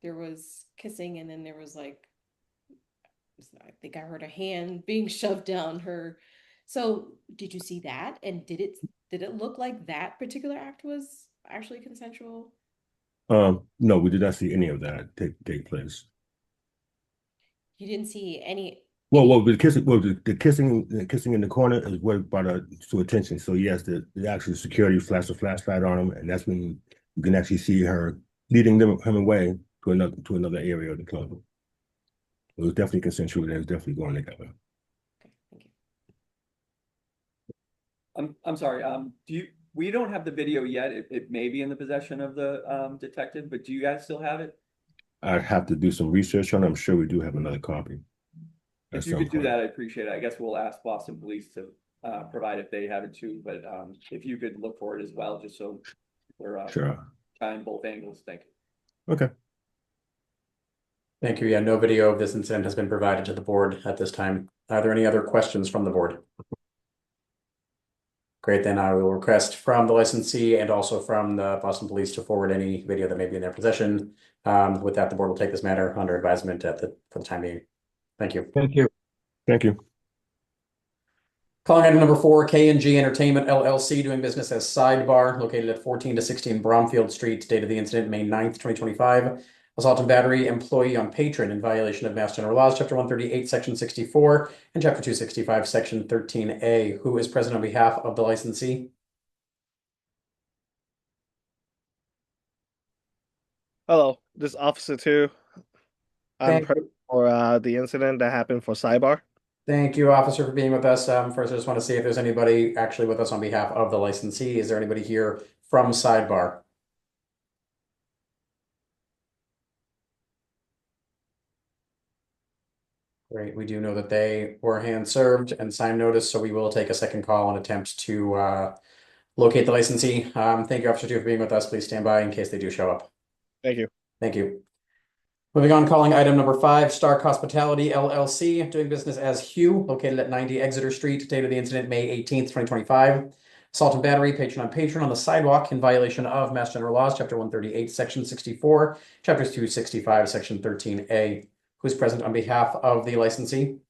there was kissing and then there was like, I think I heard a hand being shoved down her. So did you see that? And did it look like that particular act was actually consensual? No, we did not see any of that take place. You didn't see any. Well, the kissing in the corner is what brought us to attention. So yes, the actual security flashed a flashlight on him, and that's when you can actually see her leading him away to another area of the club. It was definitely consensual. They was definitely going together. Okay, thank you. I'm sorry. We don't have the video yet. It may be in the possession of the detective, but do you guys still have it? I'd have to do some research on it. I'm sure we do have another copy. If you could do that, I appreciate it. I guess we'll ask Boston Police to provide if they have it too, but if you could look for it as well, just so we're Sure. trying both angles. Thank you. Okay. Thank you. Yeah, no video of this incident has been provided to the board at this time. Are there any other questions from the board? Great, then I will request from the licensee and also from the Boston Police to forward any video that may be in their possession. With that, the board will take this matter under advisement for the time being. Thank you. Thank you. Thank you. Calling item number 4, K&G Entertainment LLC, doing business as Sidebar, located at 14 to 16 Bromfield Street. Date of the incident, May 9th, 2025. Assault and battery employee on patron in violation of Mass General Laws, Chapter 138, Section 64, and Chapter 265, Section 13A. Who is present on behalf of the licensee? Hello, this is Officer 2. I'm present for the incident that happened for Sidebar. Thank you, officer, for being with us. First, I just want to see if there's anybody actually with us on behalf of the licensee. Is there anybody here from Sidebar? Great. We do know that they were hand served and signed notice, so we will take a second call and attempt to locate the licensee. Thank you, Officer 2, for being with us. Please stand by in case they do show up. Thank you. Thank you. Moving on, calling item number 5, Stark Hospitality LLC, doing business as Hugh, located at 90 Exeter Street. Date of the incident, May 18th, 2025. Assault and battery, patron on the sidewalk in violation of Mass General Laws, Chapter 138, Section 64, Chapters 265, Section 13A. Who's present on behalf of the licensee? Do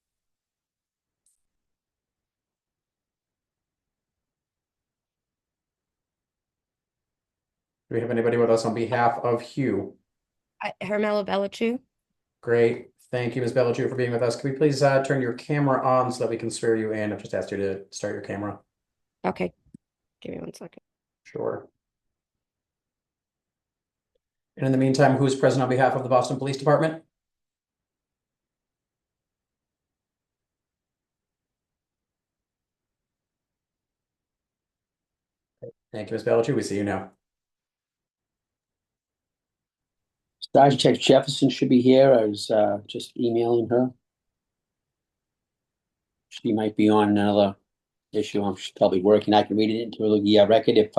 we have anybody with us on behalf of Hugh? Hermela Bellachu. Great. Thank you, Ms. Bellachu, for being with us. Can we please turn your camera on so that we can swear you in? I've just asked you to start your camera. Okay. Give me 1 second. Sure. And in the meantime, who's present on behalf of the Boston Police Department? Thank you, Ms. Bellachu. We see you now. Sergeant Tech Jefferson should be here. I was just emailing her. She might be on another issue. She's probably working. I can read it into the record if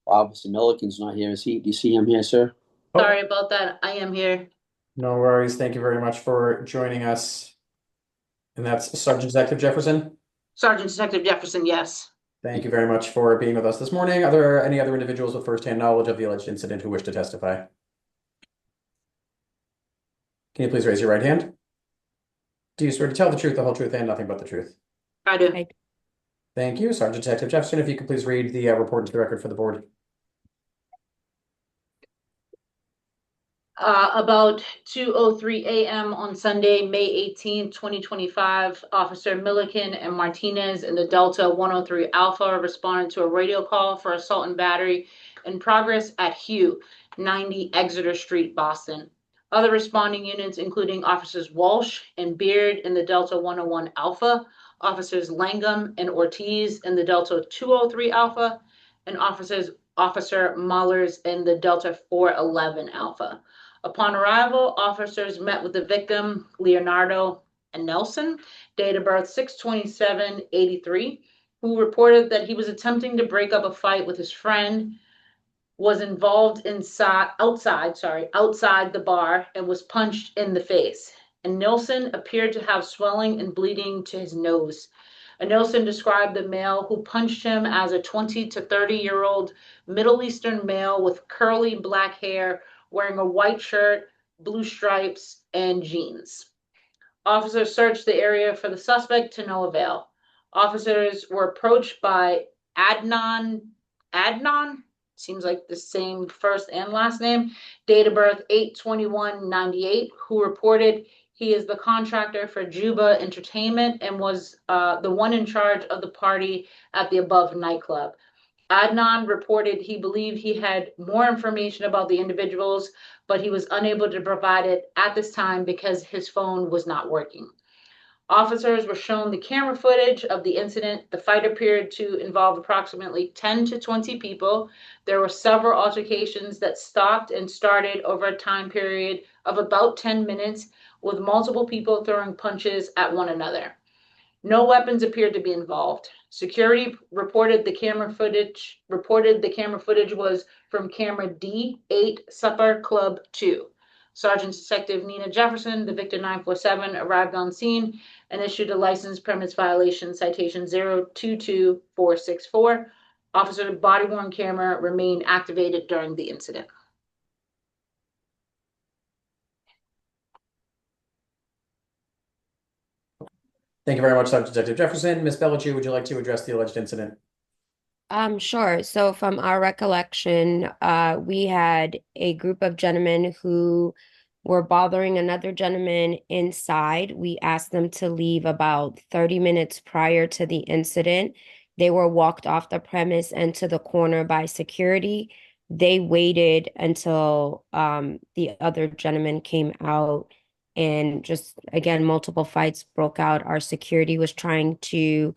Officer Milliken's not here. Do you see him here, sir? Sorry about that. I am here. No worries. Thank you very much for joining us. And that's Sergeant Detective Jefferson. Sergeant Detective Jefferson, yes. Thank you very much for being with us this morning. Are there any other individuals with firsthand knowledge of the alleged incident who wish to testify? Can you please raise your right hand? Do you swear to tell the truth, the whole truth, and nothing but the truth? I do. Thank you. Sergeant Detective Jefferson, if you could please read the report into the record for the board. About 2:03 a.m. on Sunday, May 18th, 2025, Officer Milliken and Martinez in the Delta 103 Alpha responded to a radio call for assault and battery in progress at Hugh, 90 Exeter Street, Boston. Other responding units, including Officers Walsh and Beard in the Delta 101 Alpha, Officers Langham and Ortiz in the Delta 203 Alpha, and Officer Mullers in the Delta 411 Alpha. Upon arrival, officers met with the victim, Leonardo and Nelson, date of birth 6/27/83, who reported that he was attempting to break up a fight with his friend, was involved outside the bar, and was punched in the face. And Nelson appeared to have swelling and bleeding to his nose. And Nelson described the male who punched him as a 20 to 30-year-old Middle Eastern male with curly black hair, wearing a white shirt, blue stripes, and jeans. Officers searched the area for the suspect to no avail. Officers were approached by Adnan, seems like the same first and last name, date of birth 8/21/98, who reported he is the contractor for Juba Entertainment and was the one in charge of the party at the above nightclub. Adnan reported he believed he had more information about the individuals, but he was unable to provide it at this time because his phone was not working. Officers were shown the camera footage of the incident. The fight appeared to involve approximately 10 to 20 people. There were several altercations that stopped and started over a time period of about 10 minutes, with multiple people throwing punches at one another. No weapons appeared to be involved. Security reported the camera footage was from camera D8 Supper Club 2. Sergeant Detective Nina Jefferson, the Victor 947, arrived on scene and issued a license premise violation citation 022464. Officer body-worn camera remained activated during the incident. Thank you very much, Sergeant Detective Jefferson. Ms. Bellici, would you like to address the alleged incident? Sure. So from our recollection, we had a group of gentlemen who were bothering another gentleman inside. We asked them to leave about 30 minutes prior to the incident. They were walked off the premise and to the corner by security. They waited until the other gentleman came out, and just again, multiple fights broke out. Our security was trying to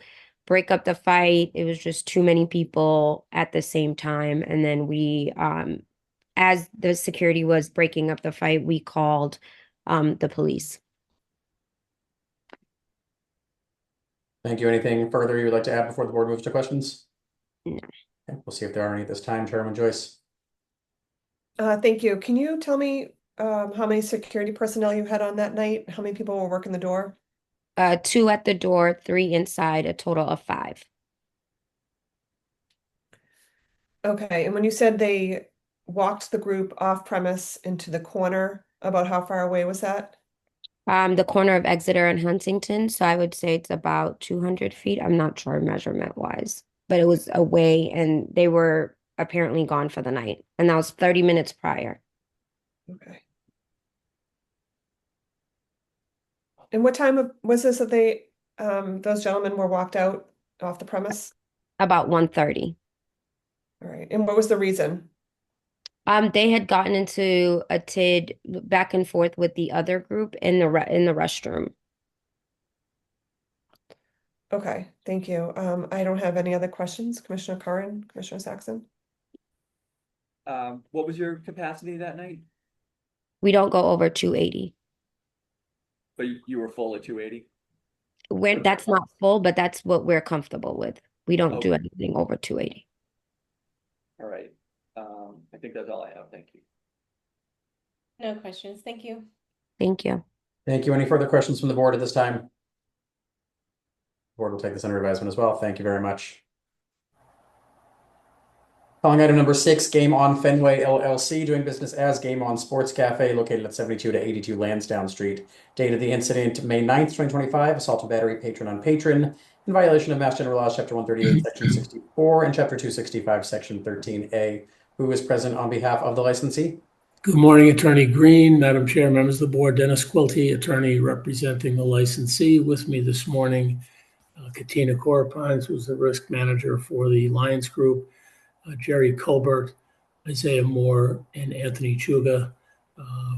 break up the fight. It was just too many people at the same time. And then we, as the security was breaking up the fight, we called the police. Thank you. Anything further you would like to add before the board moves to questions? No. Okay, we'll see if there are any at this time. Chairman Joyce. Thank you. Can you tell me how many security personnel you had on that night? How many people were working the door? 2 at the door, 3 inside, a total of 5. Okay, and when you said they walked the group off premise into the corner, about how far away was that? The corner of Exeter and Huntington, so I would say it's about 200 feet. I'm not sure measurement wise, but it was away, and they were apparently gone for the night, and that was 30 minutes prior. Okay. And what time was this that they, those gentlemen were walked out off the premise? About 1:30. All right, and what was the reason? They had gotten into a TID back and forth with the other group in the restroom. Okay, thank you. I don't have any other questions. Commissioner Curran, Commissioner Saxon? What was your capacity that night? We don't go over 280. But you were full at 280? That's not full, but that's what we're comfortable with. We don't do Okay. anything over 280. All right. I think that's all I have. Thank you. No questions. Thank you. Thank you. Thank you. Any further questions from the board at this time? Board will take this under advisement as well. Thank you very much. Calling item number 6, Game On Fenway LLC, doing business as Game On Sports Cafe, located at 72 to 82 Lansdowne Street. Date of the incident, May 9th, 2025, assault and battery, patron on patron, in violation of Mass General Laws, Chapter 138, Section 64, and Chapter 265, Section 13A. Who is present on behalf of the licensee? Good morning, Attorney Green, Madam Chair, members of the board. Dennis Quilty, attorney representing the licensee. With me this morning, Katina Corpines, who's the risk manager for the Lions Group, Jerry Colbert, Isaiah Moore, and Anthony Chuga,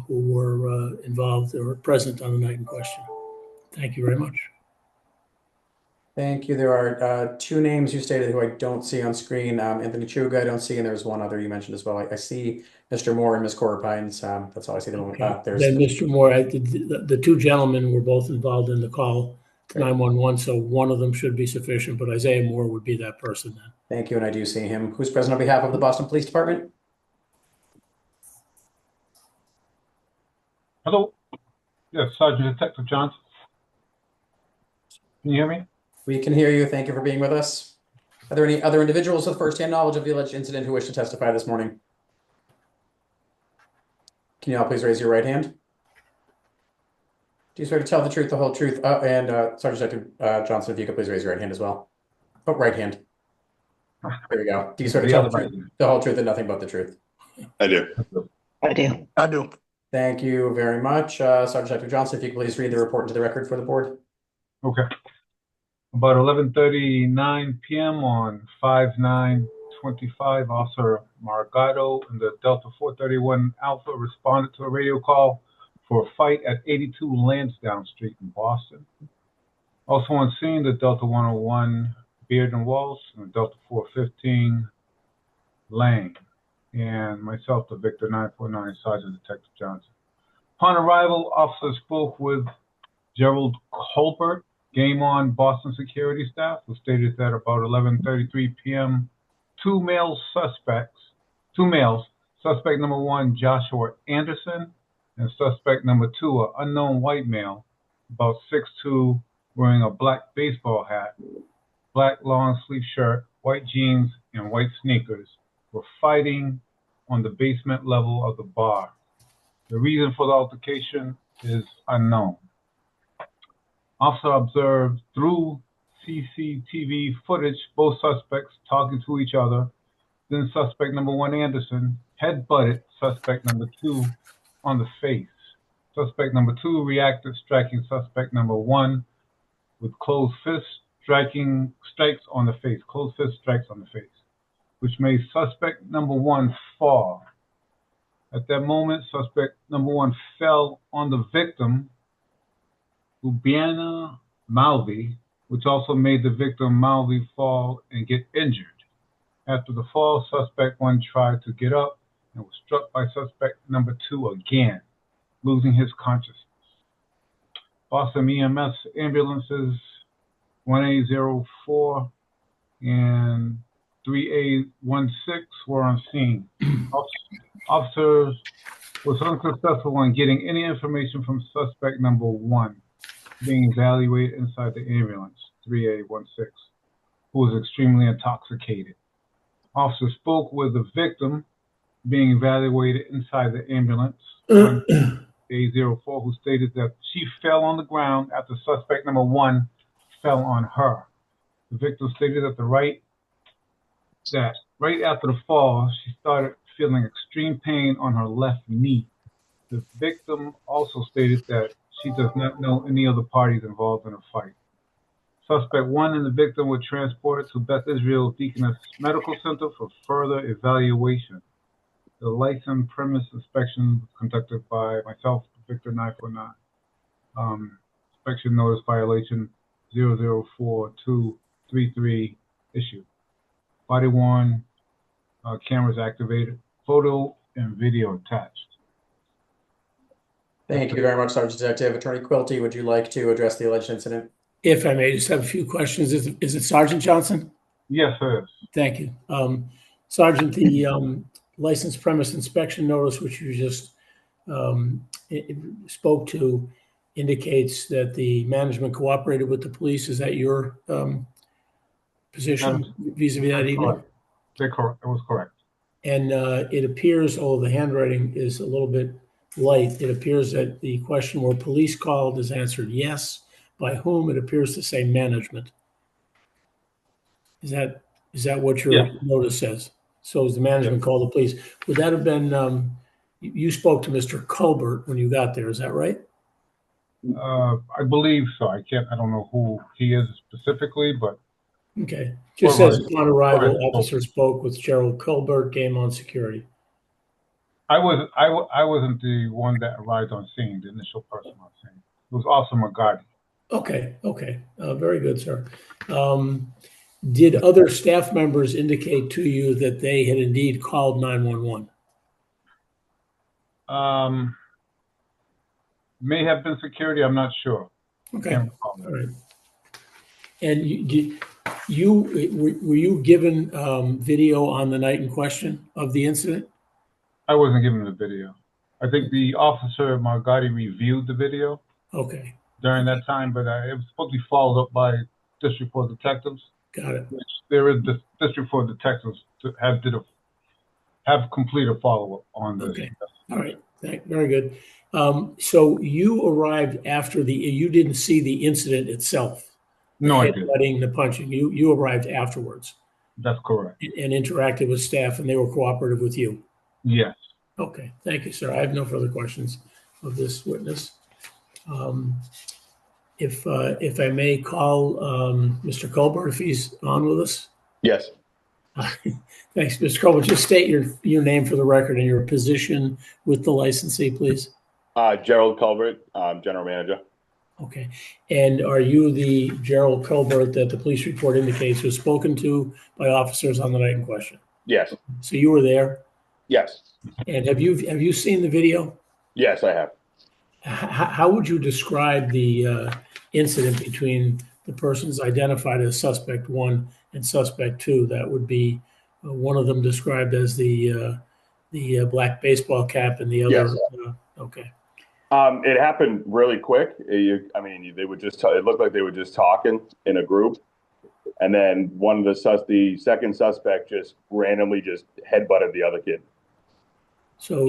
who were involved or present on the night in question. Thank you very much. Thank you. There are 2 names you stated who I don't see on screen. Anthony Chuga, I don't see, and there's one other you mentioned as well. I see Mr. Moore and Ms. Corpines. That's all I see. There's Then Mr. Moore, the 2 gentlemen were both involved in the call to 911, so one of them should be sufficient, but Isaiah Moore would be that person then. Thank you, and I do see him. Who's present on behalf of the Boston Police Department? Hello. Yes, Sergeant Detective Johnson. Can you hear me? We can hear you. Thank you for being with us. Are there any other individuals with firsthand knowledge of the alleged incident who wish to testify this morning? Can you all please raise your right hand? Do you swear to tell the truth, the whole truth? And Sergeant Detective Johnson, if you could please raise your right hand as well. Oh, right hand. There we go. Do you swear to tell the whole truth and nothing but the truth? I do. I do. I do. Thank you very much. Sergeant Detective Johnson, if you could please read the report into the record for the board. Okay. About 11:39 p.m. on 5/9/25, Officer Margado and the Delta 431 Alpha responded to a radio call for a fight at 82 Lansdowne Street in Boston. Also on scene, the Delta 101 Beard and Walsh and the Delta 415 Lang, and myself, the Victor 949 Sergeant Detective Johnson. Upon arrival, officers spoke with Gerald Colbert, Game On Boston security staff, who stated that about 11:33 p.m., 2 males, suspect number 1, Joshua Anderson, and suspect number 2, an unknown white male, about 6'2", wearing a black baseball hat, black long sleeve shirt, white jeans, and white sneakers, were fighting on the basement level of the bar. The reason for the altercation is unknown. Officer observed through CCTV footage both suspects talking to each other. Then suspect number 1, Anderson, head-butted suspect number 2 on the face. Suspect number 2 reacted, striking suspect number 1 with closed fist strikes on the face, which made suspect number 1 fall. At that moment, suspect number 1 fell on the victim, Ubiana Malvi, which also made the victim Malvi fall and get injured. After the fall, suspect 1 tried to get up and was struck by suspect number 2 again, losing his consciousness. Boston EMS ambulances 1A04 and 3A16 were on scene. Officers was unsuccessful in getting any information from suspect number 1 being evaluated inside the ambulance, 3A16, who was extremely intoxicated. Officers spoke with the victim being evaluated inside the ambulance, A04, who stated that she fell on the ground after suspect number 1 fell on her. The victim stated that right after the fall, she started feeling extreme pain on her left knee. The victim also stated that she does not know any other parties involved in the fight. Suspect 1 and the victim were transported to Beth Israel Deaconess Medical Center for further evaluation. The license premise inspection was conducted by myself, Victor 949. Inspection notice violation 004233 issued. Body worn cameras activated. Photo and video attached. Thank you very much, Sergeant Detective. Attorney Quilty, would you like to address the alleged incident? If I may just have a few questions. Is it Sergeant Johnson? Yes, it is. Thank you. Sergeant, the license premise inspection notice, which you just spoke to indicates that the management cooperated with the police. Is that your position vis-a-vis that evening? Correct. It was correct. And it appears, although the handwriting is a little bit light, it appears that the question were police called is answered yes. By whom? It appears to say management. Is that what your notice says? So is the management called the police? Would that have been, you spoke to Mr. Colbert when you got there, is that right? I believe so. I don't know who he is specifically, but. Okay. Just says upon arrival, officer spoke with Gerald Colbert, Game On Security. I wasn't the one that arrived on scene, the initial person on scene. It was Officer McGarty. Okay. Very good, sir. Did other staff members indicate to you that they had indeed called 911? May have been security. I'm not sure. Okay. All right. And were you given video on the night in question of the incident? I wasn't given the video. I think the officer Margotti reviewed the video. Okay. During that time, but it was supposed to be followed up by District 4 detectives. Got it. Which there is the District 4 detectives to have completed follow-up on this. Okay. All right. Very good. So you arrived after you didn't see the incident itself. No, I didn't. The punching. You arrived afterwards. That's correct. And interacted with staff, and they were cooperative with you. Yes. Okay. Thank you, sir. I have no further questions of this witness. If I may call Mr. Colbert, if he's on with us. Yes. Thanks, Mr. Colbert. Just state your name for the record and your position with the licensee, please. Gerald Colbert, General Manager. Okay. And are you the Gerald Colbert that the police report indicates was spoken to by officers on the night in question? Yes. So you were there? Yes. And have you seen the video? Yes, I have. How would you describe the incident between the persons identified as suspect 1 and suspect 2? That would be one of them described as the black baseball cap and the other. Yes. Okay. It happened really quick. They would just. It looked like they were just talking in a group, and then one of the second suspect just randomly just headbutted the other kid. So,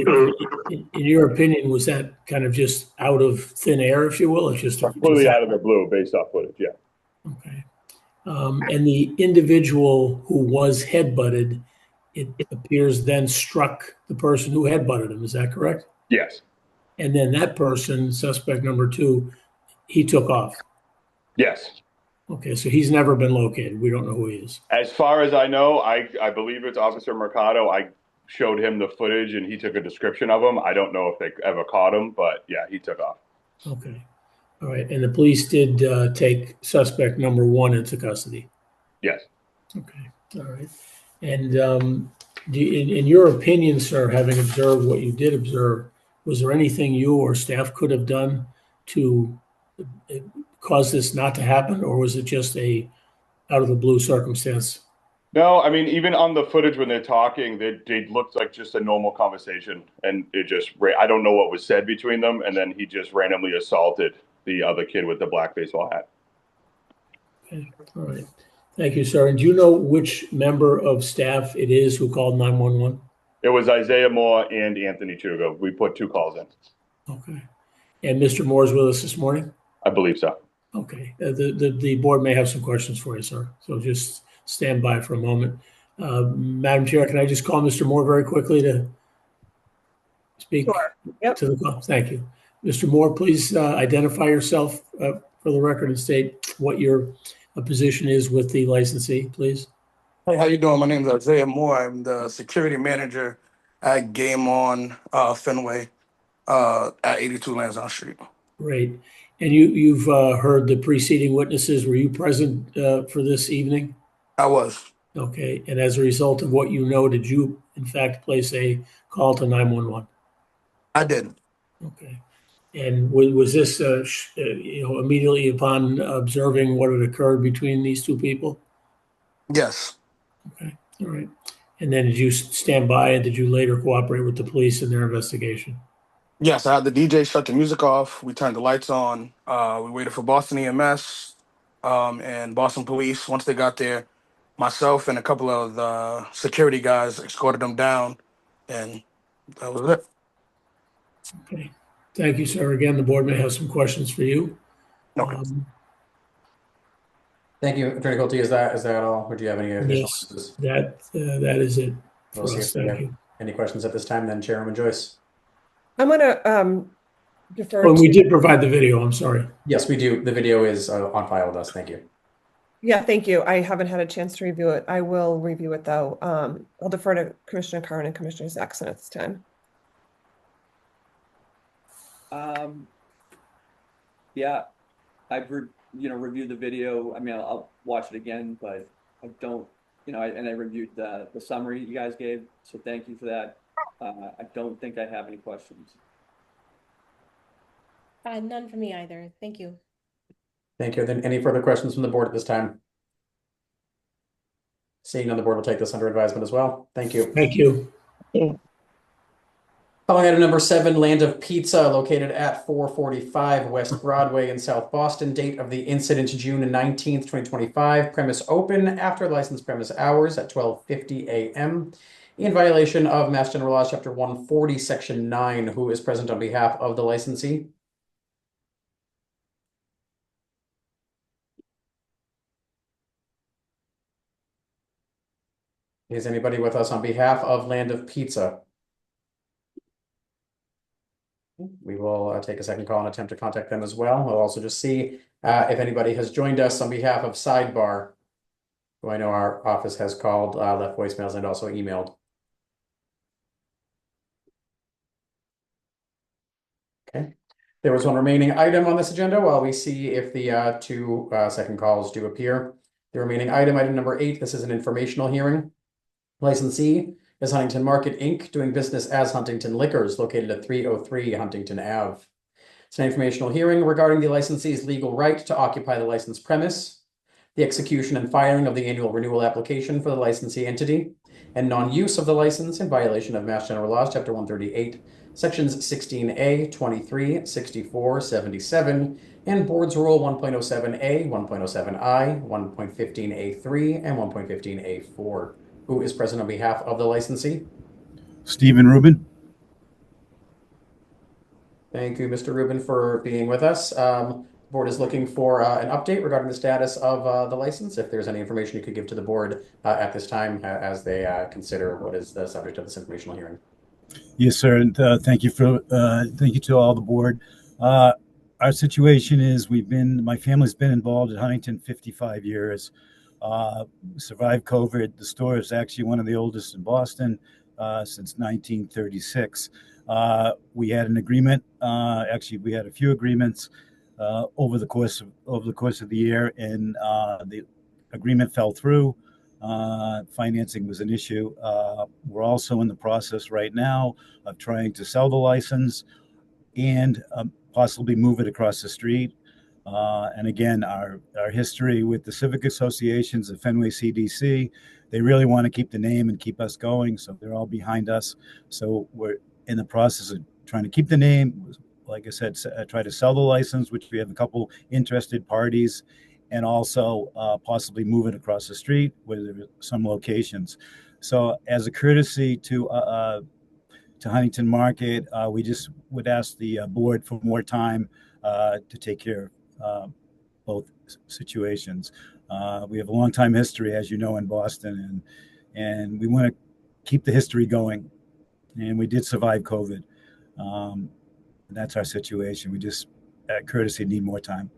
in your opinion, was that kind of just out of thin air, if you will? It's just completely out of the blue, based off footage. Yeah. Okay. And the individual who was headbutted, it appears then struck the person who headbutted him. Is that correct? Yes. And then that person, suspect number 2, he took off. Yes. Okay, so he's never been located. We don't know who he is. As far as I know, I believe it's Officer Mercado. I showed him the footage and he took a description of him. I don't know if they ever caught him, but yeah, he took off. Okay. All right. And the police did take suspect number 1 into custody. Yes. Okay. All right. And in your opinion, sir, having observed what you did observe, was there anything you or staff could have done to cause this not to happen, or was it just a out of the blue circumstance? No, even on the footage when they're talking, they looked like just a normal conversation, and it just, I don't know what was said between them, and then he just randomly assaulted the other kid with the black baseball hat. Okay. All right. Thank you, sir. And do you know which member of staff it is who called 911? It was Isaiah Moore and Anthony Chuga. We put 2 calls in. Okay. And Mr. Moore's with us this morning? I believe so. Okay. The board may have some questions for you, sir. So just stand by for a moment. Madam Chair, can I just call Mr. Moore very quickly to speak to the call? Thank you. Mr. Moore, please identify yourself for the record and state what your position is with the licensee, please. Hey, how you doing? My name is Isaiah Moore. I'm the security manager at Game On Fenway at 82 Lansdowne Street. Great. And you've heard the preceding witnesses. Were you present for this evening? I was. Okay. And as a result of what you know, did you in fact place a call to 911? I did. Okay. And was this immediately upon observing what had occurred between these 2 people? Yes. Okay. All right. And then did you stand by and did you later cooperate with the police in their investigation? Yes, I had the DJ shut the music off. We turned the lights on. We waited for Boston EMS and Boston Police. Once they got there, myself and a couple of the security guys escorted them down, and that was it. Okay. Thank you, sir. Again, the board may have some questions for you. Okay. Thank you, Attorney Colte. Is that all? Or do you have any additional Yes, questions? that is it We'll for see us. if we Thank have you. any questions at this time. Then Chairwoman Joyce. I'm gonna defer Oh, we to, did provide the video. I'm sorry. Yes, we do. The video is on file with us. Thank you. yeah, thank you. I haven't had a chance to review it. I will review it though. I'll defer to Commissioner Curran and Commissioner Saxon at this time. Yeah, I've reviewed the video. I mean, I'll watch it again, but I don't, and I reviewed the summary you guys gave. So thank you for that. I don't think I have any questions. None for me either. Thank you. Thank you. Then any further questions from the board at this time? Seeing none, the board will take this under advisement as well. Thank you. Thank you. Calling item number 7, Land of Pizza, located at 445 West Broadway in South Boston. Date of the incident, June 19th, 2025. Premise open after licensed premise hours at 12:50 a.m. in violation of Mass General Laws, Chapter 140, Section 9. Who is present on behalf of the licensee? Is anybody with us on behalf of Land of Pizza? We will take a second call and attempt to contact them as well. We'll also just see if anybody has joined us on behalf of Sidebar, who I know our office has called, left voicemails, and also emailed. Okay. There was one remaining item on this agenda while we see if the two second calls do appear. The remaining item number 8, this is an informational hearing. Licensee is Huntington Market, Inc., doing business as Huntington Liquors, located at 303 Huntington Ave. It's an informational hearing regarding the licensee's legal right to occupy the licensed premise, the execution and filing of the annual renewal application for the licensee entity, and non-use of the license in violation of Mass General Laws, Chapter 138, Sections 16A, 23, 64, 77, and Board's Rule 1.07A, 1.07I, 1.15A3, and 1.15A4. Who is present on behalf of the licensee? Stephen Rubin. Thank you, Mr. Rubin, for being with us. The board is looking for an update regarding the status of the license. If there's any information you could give to the board at this time as they consider what is the subject of this informational hearing. Yes, sir. And thank you to all the board. Our situation is my family's been involved at Huntington 55 years. Survived COVID. The store is actually one of the oldest in Boston since 1936. We had an agreement. Actually, we had a few agreements over the course of the year, and the agreement fell through. Financing was an issue. We're also in the process right now of trying to sell the license and possibly move it across the street. And again, our history with the civic associations, the Fenway CDC, they really want to keep the name and keep us going. So they're all behind us. So we're in the process of trying to keep the name. Like I said, try to sell the license, which we have a couple interested parties, and also possibly move it across the street where there are some locations. So as a courtesy to Huntington Market, we just would ask the board for more time to take care of both situations. We have a long time history, as you know, in Boston, and we want to keep the history going. And we did survive COVID. And that's our situation. We just, at courtesy, need more time.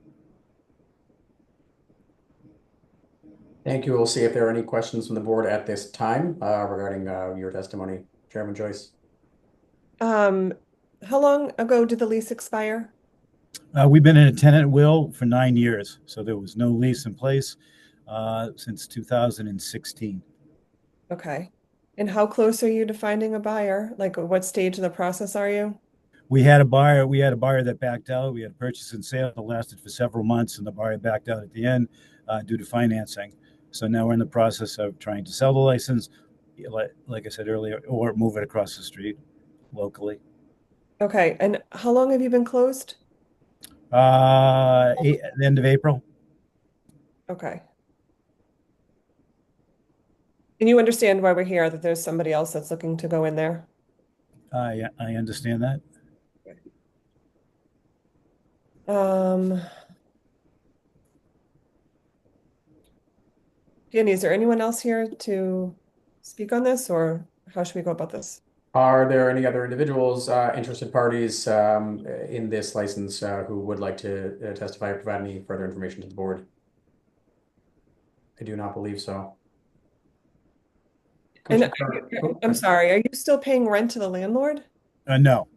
Thank you. We'll see if there are any questions from the board at this time regarding your testimony, Chairman Joyce. How long ago did the lease expire? We've been in a tenant will for 9 years, so there was no lease in place since 2016. Okay. And how close are you to finding a buyer? Like, what stage of the process are you? We had a buyer that backed out. We had a purchase and sale that lasted for several months, and the buyer backed out at the end due to financing. So now we're in the process of trying to sell the license, like I said earlier, or move it across the street locally. Okay, and how long have you been closed? The end of April. Okay. And you understand why we're here, that there's somebody else that's looking to go in there? I understand that. Danny, is there anyone else here to speak on this, or how should we go about this? Are there any other individuals, interested parties in this license who would like to testify or provide any further information to the board? I do not believe so. And I'm sorry, are you still paying rent to the landlord? No.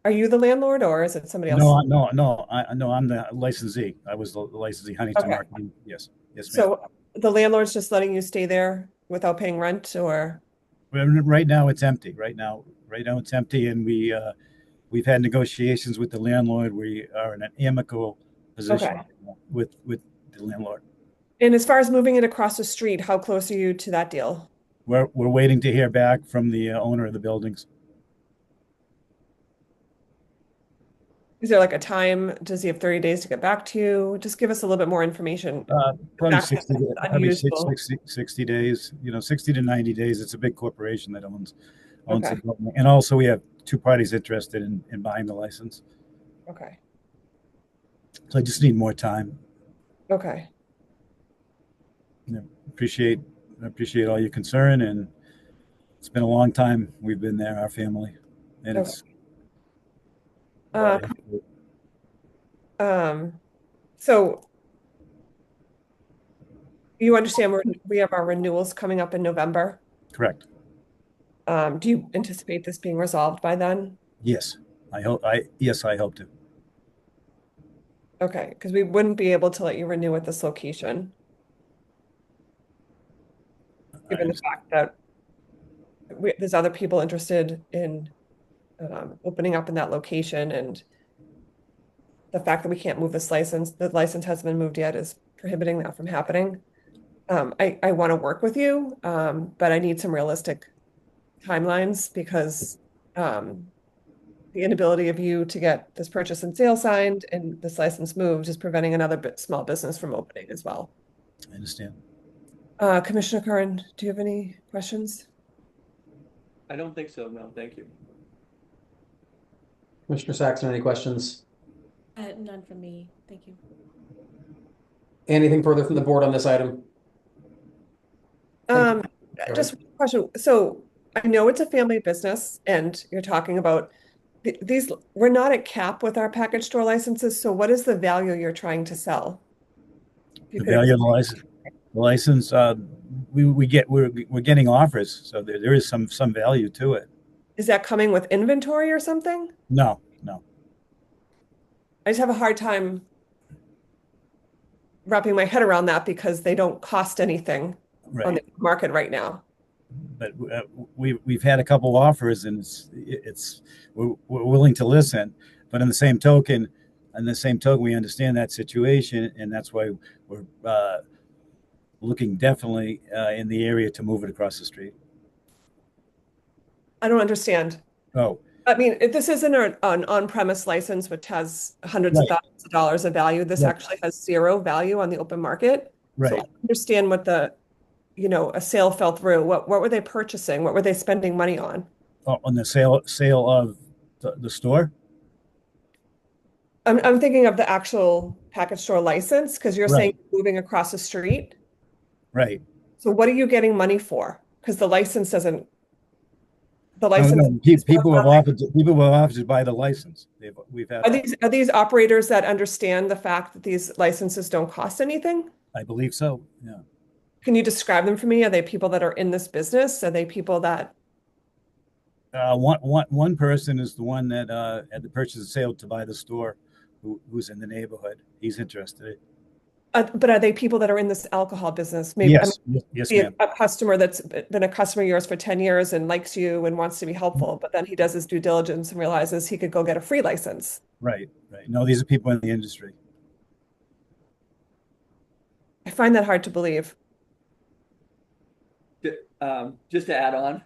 Are you the landlord, or is it somebody else? No. I'm the licensee. I was the licensee, Huntington Okay. Marketing. Yes, ma'am. So the landlord's just letting you stay there without paying rent, or? Right now it's empty. Right now it's empty, and we've had negotiations with the landlord. We are in an amicable position Okay. with the landlord. And as far as moving it across the street, how close are you to that deal? We're waiting to hear back from the owner of the buildings. Is there like a time? Does he have 30 days to get back to you? Just give us a little bit more information. Probably That's 60 unusual. 60 days, 60 to 90 days. It's a big corporation that owns Okay. the building. And also we have two parties interested in buying the license. Okay. So I just need more time. Okay. I appreciate all your concern, and it's been a long time we've been there, our family. And Okay. it's So you understand we have our renewals coming up in November. correct. Do you anticipate this being resolved by then? Yes. I hope to. Okay, because we wouldn't be able to let you renew at this location, given the fact that there's other people interested in opening up in that location, and the fact that we can't move the license hasn't been moved yet, is prohibiting that from happening. I want to work with you, but I need some realistic timelines, because the inability of you to get this purchase and sale signed and this license moved is preventing another small business from opening as well. I understand. Commissioner Curran, do you have any questions? I don't think so, no, thank you. Commissioner Saxon, any questions? None from me, thank you. Anything further from the board on this item? Just one question. So I know it's a family business, and you're talking about these, we're not at cap with our package store licenses. So what is the value you're trying to sell? The value of the license, we're getting offers, so there is some value to it. Is that coming with inventory or something? No. I just have a hard time wrapping my head around that, because they don't cost anything on the market right now. But we've had a couple offers, and we're willing to listen. But in the same token, we understand that situation, and that's why we're looking definitely in the area to move it across the street. I don't understand. Oh. I mean, if this isn't an on-premise license, which has hundreds of thousands of dollars of value, this actually has zero value on the open market. Right. So I understand what a sale fell through. What were they purchasing? What were they spending money on? On the sale of the store? I'm thinking of the actual package store license, because you're saying moving across the street. Right. So what are you getting money for? Because the license doesn't. The No, license. people have offered to buy the license. We've had. Are these operators that understand the fact that these licenses don't cost anything? I believe so. Yeah. Can you describe them for me? Are they people that are in this business? Are they people that? One person is the one that had the purchase and sale to buy the store, who's in the neighborhood. He's interested. But are they people that are in this alcohol business? Maybe yes, yes, ma'am. A customer that's been a customer of yours for 10 years and likes you and wants to be helpful, but then he does his due diligence and realizes he could go get a free license. Right. No, these are people in the industry. I find that hard to believe. Just to add on,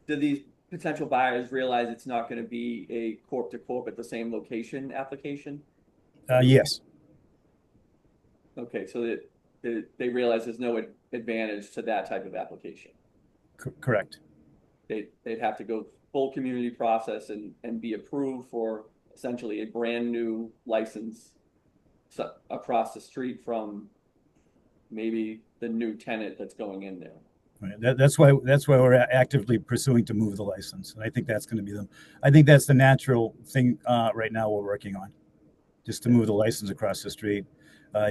do these potential buyers realize it's not gonna be a corp to corp at the same location application? Yes, Okay, so that they realize there's no advantage to that type of application. correct. They'd have to go full community process and be approved for essentially a brand new license across the street from maybe the new tenant that's going in there. Right. That's why we're actively pursuing to move the license. And I think that's going to be I think that's the natural thing right now we're working on, just to move the license across the street,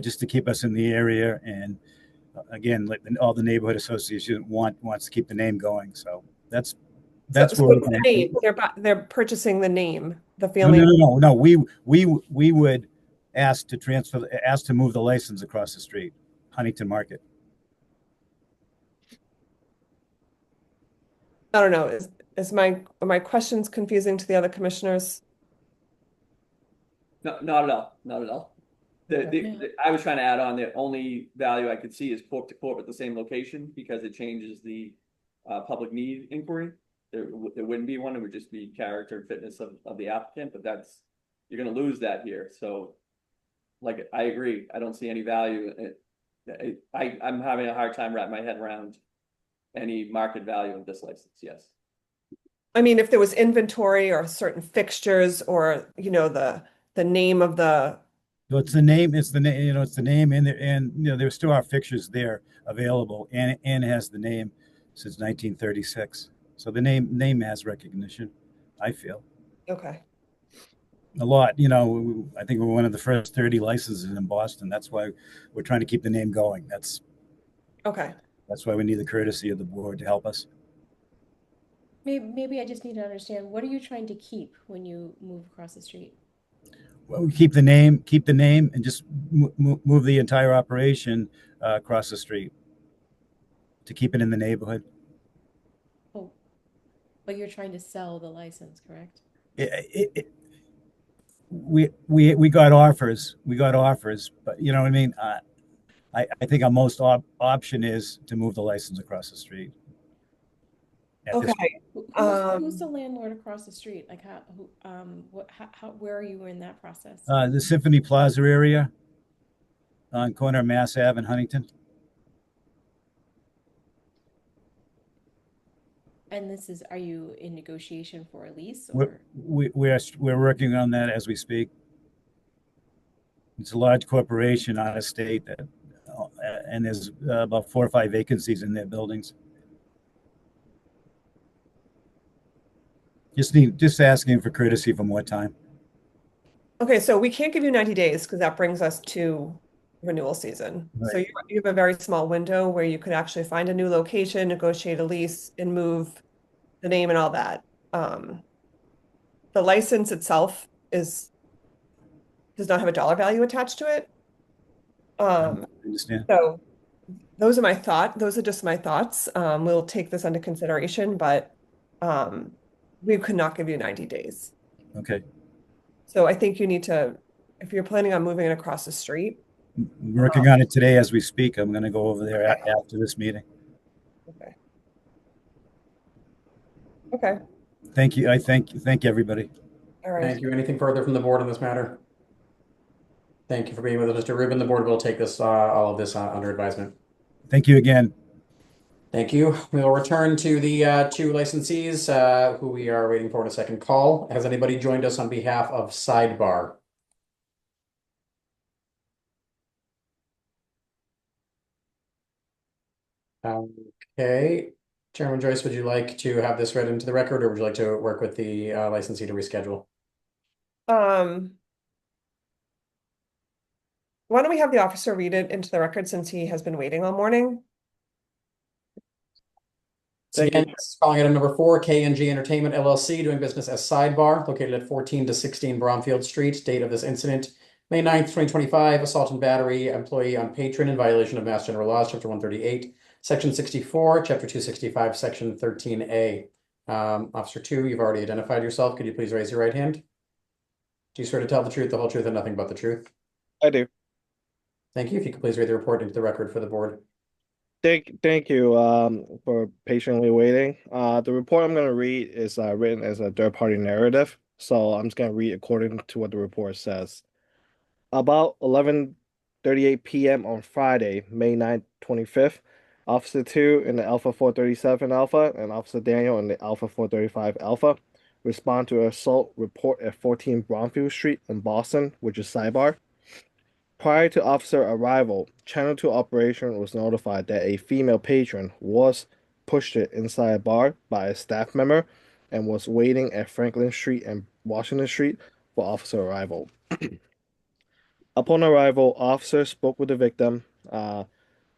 just to keep us in the area. And again, like all the neighborhood association wants to keep the name going. So that's So where we're it's the going. name. They're purchasing the name, the family. No. We would ask to move the license across the street, Huntington Market. I don't know. Are my questions confusing to the other commissioners? No, not at all, not at all. I was trying to add on the only value I could see is corp to corp at the same location because it changes the public need inquiry. There wouldn't be one, it would just be character and fitness of the applicant, but you're gonna lose that here. So like, I agree, I don't see any value. I'm having a hard time wrapping my head around any market value of this license, yes. I mean, if there was inventory or certain fixtures or, the name of the. So it's the name, it's the name and there still are fixtures there available and it has the name since 1936. So the name has recognition, I feel. Okay. A lot, I think we're one of the first 30 licenses in Boston. That's why we're trying to keep the name going. Okay. That's why we need the courtesy of the board to help us. Maybe I just need to understand, what are you trying to keep when you move across the street? Well, we keep the name, and just move the entire operation across the street to keep it in the neighborhood. Oh, but you're trying to sell the license, correct? We got offers, but you know what I mean? I think our most option is to move the license across the street. Okay. Who's the landlord across the street? Like where are you in that process? The Symphony Plaza area on corner of Mass Ave and Huntington. And are you in negotiation for a lease? Or? We're working on that as we speak. It's a large corporation out of state and there's about 4 or 5 vacancies in their buildings. Just asking for courtesy for more time. Okay, so we can't give you 90 days because that brings us to renewal season. Right. So you have a very small window where you could actually find a new location, negotiate a lease, and move the name and all that. The license itself does not have a dollar value attached to it. I understand. So those are just my thoughts. We'll take this under consideration, but we could not give you 90 days. Okay. So I think you need to, if you're planning on moving it across the street. I'm working on it today as we speak. I'm going to go over there after this meeting. Okay. Okay. Thank you. Thank everybody. All right. Thank you. Anything further from the board on this matter? Thank you for being with us, Mr. Rubin. The board will take all of this under advisement. Thank you again. Thank you. We will return to the 2 licensees who we are waiting for in a second call. Has anybody joined us on behalf of Sidebar? Okay. Chairman Joyce, would you like to have this read into the record, or would you like to work with the licensee to reschedule? Why don't we have the officer read it into the record since he has been waiting all morning? So again, calling item number 4, K&G Entertainment LLC, doing business as Sidebar, located at 14 to 16 Bromfield Street. Date of this incident, May 9th, 2025, assault and battery, employee on patron in violation of Mass General Laws, Chapter 138, Section 64, Chapter 265, Section 13A. Officer 2, you've already identified yourself. Could you please raise your right hand? Do you swear to tell the truth, the whole truth, and nothing but the truth? I do. Thank you. If you could please read the report into the record for the board. Thank you for patiently waiting. The report I'm going to read is written as a third-party narrative, so I'm just going to read according to what the report says. About 11:38 p.m. on Friday, May 9th, 25th, Officer 2 in the Alpha 437 Alpha and Officer Daniel in the Alpha 435 Alpha respond to an assault report at 14 Bromfield Street in Boston, which is Sidebar. Prior to officer arrival, Channel 2 operation was notified that a female patron was pushed inside a bar by a staff member and was waiting at Franklin Street and Washington Street for officer arrival. Upon arrival, officers spoke with the victim,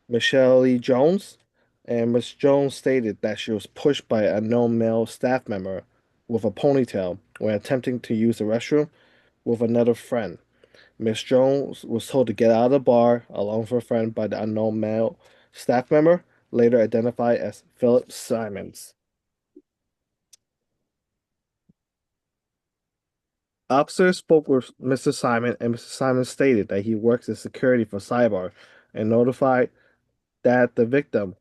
Michelle Lee Jones, and Ms. Jones stated that she was pushed by an unknown male staff member with a ponytail when attempting to use the restroom with another friend. Miss Jones was told to get out of the bar along with her friend by the unknown male staff member, later identified as Philip Simons. Officers spoke with Mr. Simon, and Mr. Simon stated that he works as security for Sidebar and notified that the victim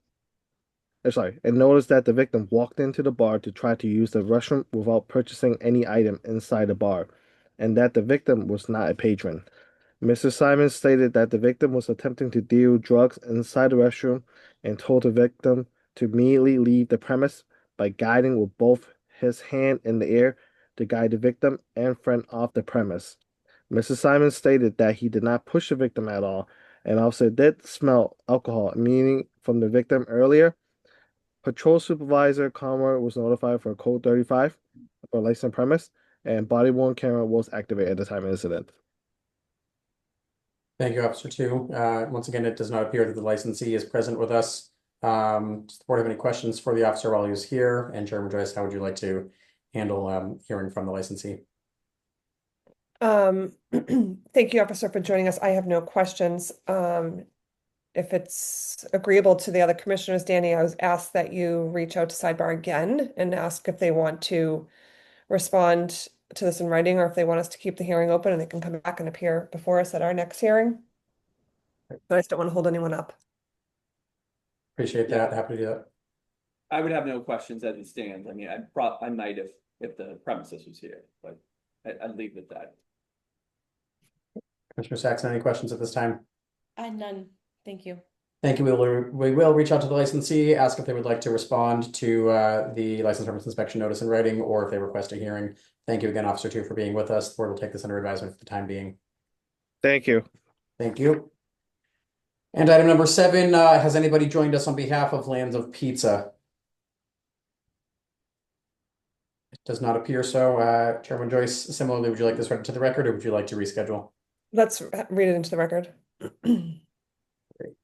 and noticed that the victim walked into the bar to try to use the restroom without purchasing any item inside the bar, and that the victim was not a patron. Mr. Simons stated that the victim was attempting to deal drugs inside the restroom and told the victim to immediately leave the premise by guiding with both his hand in the air to guide the victim and friend off the premise. Mr. Simons stated that he did not push the victim at all, and also did smell alcohol emanating from the victim earlier. Patrol Supervisor Conroy was notified for Code 35 for licensed premise, and body-worn camera was activated at the time of the incident. Thank you, Officer 2. Once again, it does not appear that the licensee is present with us. Does the board have any questions for the officer while he was here? And Chairman Joyce, how would you like to handle hearing from the licensee? Thank you, officer, for joining us. I have no questions. If it's agreeable to the other commissioners, Danny, I was asked that you reach out to Sidebar again and ask if they want to respond to this in writing, or if they want us to keep the hearing open and they can come back and appear before us at our next hearing. But I just don't want to hold anyone up. Appreciate that. Happy to do that. I would have no questions as it stands. I mean, I might if the premises was here, but I'd leave it at that. Commissioner Saxon, any questions at this time? None. Thank you. Thank you. We will reach out to the licensee, ask if they would like to respond to the license premise inspection notice in writing, or if they request a hearing. Thank you again, Officer 2, for being with us. The board will take this under advisement for the time being. Thank you. Thank you. And item number 7, has anybody joined us on behalf of Lands of Pizza? It does not appear so. Chairman Joyce, similarly, would you like this read into the record, or would you like to reschedule? Let's read it into the record. Great.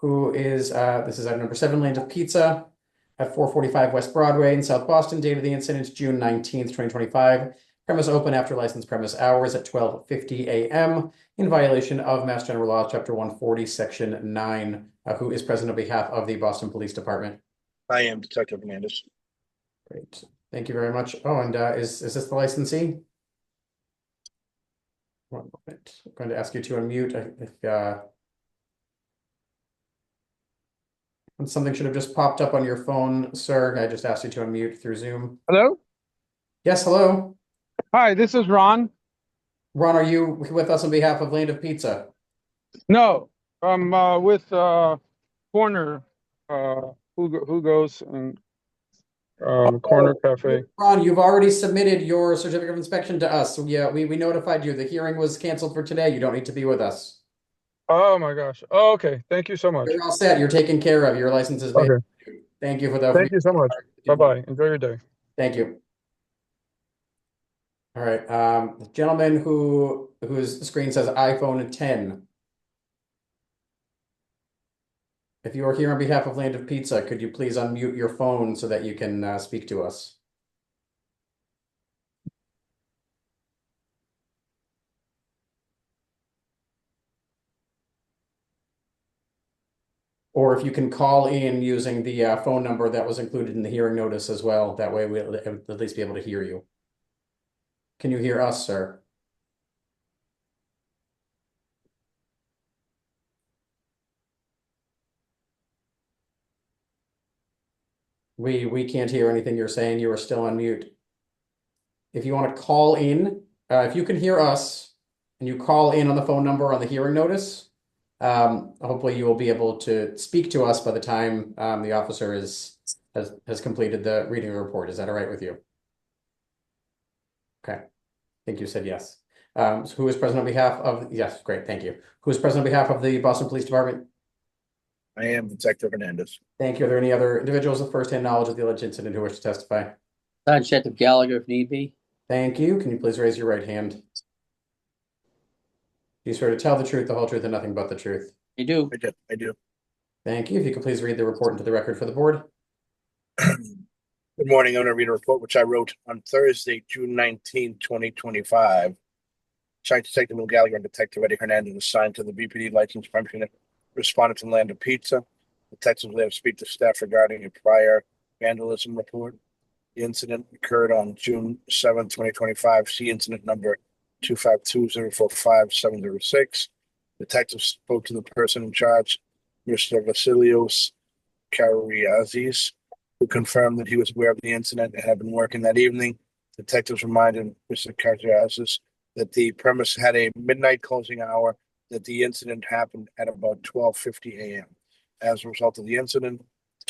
Who is, this is item number 7, Land of Pizza at 445 West Broadway in South Boston. Date of the incident, June 19th, 2025. Premise open after licensed premise hours at 12:50 a.m. in violation of Mass General Law, Chapter 140, Section 9. Who is present on behalf of the Boston Police Department? I am Detective Hernandez. Great. Thank you very much. Oh, and is this the licensee? One moment. I'm going to ask you to unmute. Something should have just popped up on your phone, sir. I just asked you to unmute through Zoom. Hello? Yes, hello. Hi, this is Ron. Ron, are you with us on behalf of Land of Pizza? No, I'm with Corner Hugo's and Corner Cafe. Ron, you've already submitted your certificate of inspection to us. So yeah, we notified you. The hearing was canceled for today. You don't need to be with us. Oh my gosh. Oh, okay. Thank you so much. You're all set. You're taken care of. Your license is made. Okay. Thank you for that. Thank you so much. Bye-bye. Enjoy your day. Thank you. All right. The gentleman whose screen says iPhone 10. If you are here on behalf of Land of Pizza, could you please unmute your phone so that you can speak to us? Or if you can call in using the phone number that was included in the hearing notice as well. That way we'll at least be able to hear you. Can you hear us, sir? We can't hear anything you're saying. You are still on mute. If you want to call in, if you can hear us and you call in on the phone number on the hearing notice, hopefully you will be able to speak to us by the time the officer has completed the reading of the report. Is that all right with you? Okay. I think you said yes. So who is present on behalf of, yes, great, thank you. Who is present on behalf of the Boston Police Department? I am Detective Hernandez. Thank you. Are there any other individuals with firsthand knowledge of the alleged incident who wish to testify? Sergeant Detective Gallagher, if need be. Thank you. Can you please raise your right hand? Do you swear to tell the truth, the whole truth, and nothing but the truth? I do. I do. Thank you. If you could please read the report into the record for the board. Good morning. I'm going to read a report which I wrote on Thursday, June 19, 2025. Sergeant Detective Will Gallagher and Detective Eddie Hernandez assigned to the BPD license crime unit responded to Land of Pizza. Detectives will have speak to staff regarding a prior vandalism report. The incident occurred on June 7, 2025. See incident number 252-045-706. Detectives spoke to the person in charge, Mr. Vasilios Kariazis, who confirmed that he was aware of the incident and had been working that evening. Detectives reminded Mr. Kariazis that the premise had a midnight closing hour, that the incident happened at about 12:50 a.m. As a result of the incident,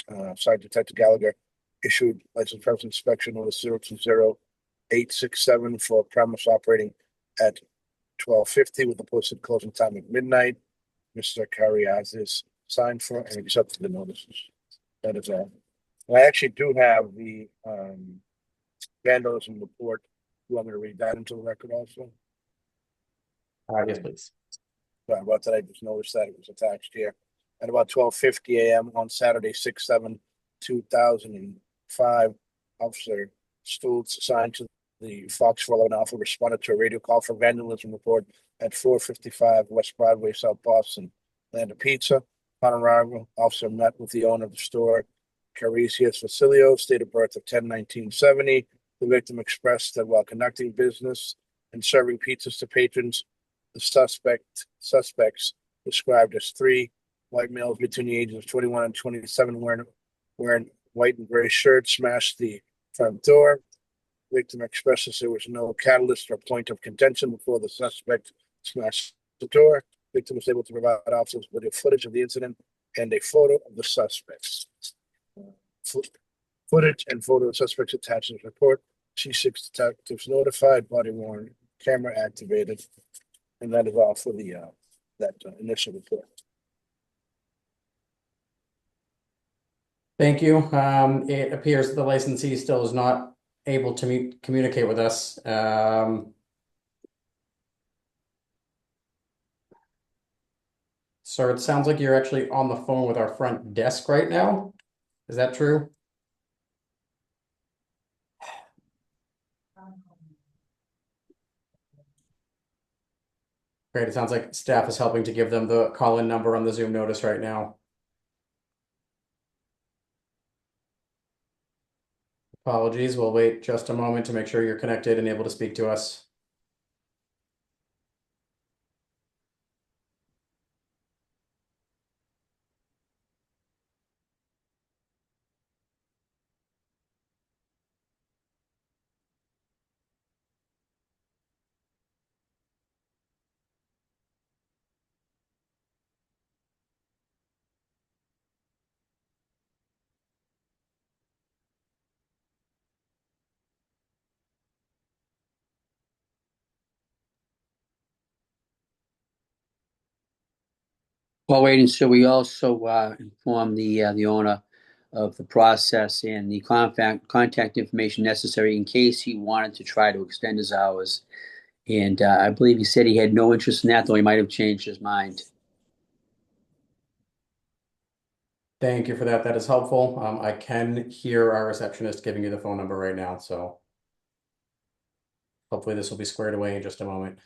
Sergeant Detective Gallagher issued license premise inspection notice 020-867 for a premise operating at 12:50 with the posted closing time at midnight. Mr. Kariazis signed for and accepted the notices. That is all. I actually do have the vandalism report. You want me to read that into the record also? Yes, please. Sorry about that. I just noticed that it was attached here. At about 12:50 a.m. on Saturday, 6/7/2005, Officer Stultz, assigned to the Fox 411 Alpha, responded to a radio call for vandalism report at 455 West Broadway, South Boston. Land of Pizza. Upon arrival, officer met with the owner of the store, Caricius Vasilio, date of birth of 10/19/70. The victim expressed that while conducting business and serving pizzas to patrons, the suspects, described as three white males between the ages of 21 and 27, wearing white and gray shirts, smashed the front door. Victim expresses there was no catalyst or point of contention before the suspect smashed the door. Victim was able to provide officers with footage of the incident and a photo of the suspects. Footage and photo of suspects attached to the report. C6 detectives notified, body worn, camera activated, and that is all for the initial report. Thank you. It appears that the licensee still is not able to communicate with us. Sir, it sounds like you're actually on the phone with our front desk right now. Is that true? Great. It sounds like staff is helping to give them the call-in number on the Zoom notice right now. Apologies. We'll wait just a moment to make sure you're connected and able to speak to us. While waiting, so we also inform the owner of the process and the contact information necessary in case he wanted to try to extend his hours. And I believe he said he had no interest in that, though he might have changed his mind. Thank you for that. That is helpful. I can hear our receptionist giving you the phone number right now, so hopefully this will be squared away in just a moment.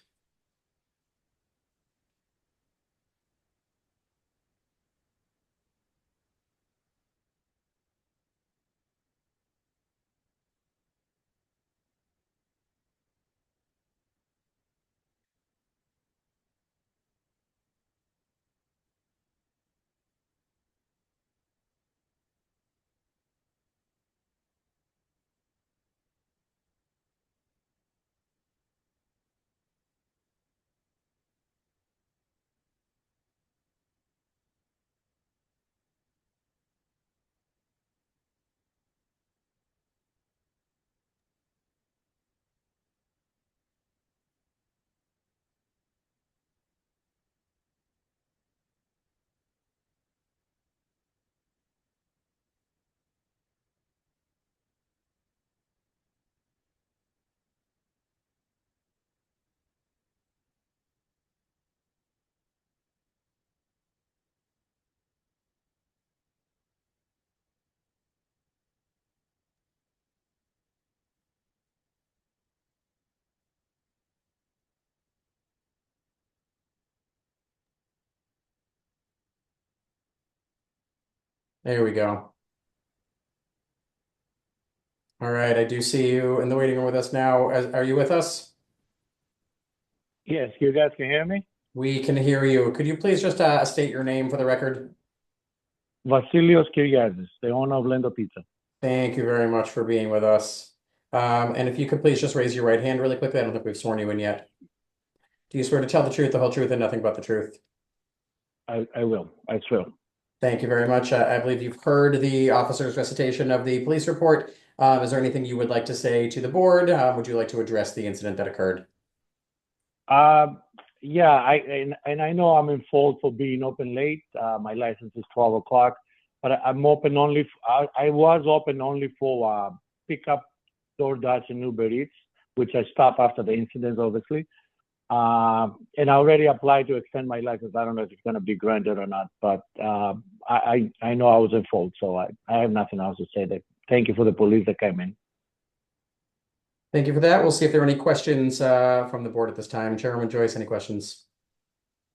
There we go. All right, I do see you in the waiting room with us now. Are you with us? Yes, you guys can hear me? We can hear you. Could you please just state your name for the record? Vasilios Kyriadis, the owner of Lendo Pizza. Thank you very much for being with us. And if you could please just raise your right hand really quickly. I don't think we've sworn you in yet. Do you swear to tell the truth, the whole truth, and nothing but the truth? I will. I swear. Thank you very much. I believe you've heard the officer's recitation of the police report. Is there anything you would like to say to the board? Would you like to address the incident that occurred? Yeah, I know I'm in fault for being open late. My license is 12 o'clock, but I'm open only. I was open only for pickup, DoorDash, and Uber Eats, which I stopped after the incident, obviously. And I already applied to extend my license. I don't know if it's going to be granted or not, but I know I was in fault, so I have nothing else to say. Thank you for the police that came in. Thank you for that. We'll see if there are any questions from the board at this time. Chairwoman Joyce, any questions?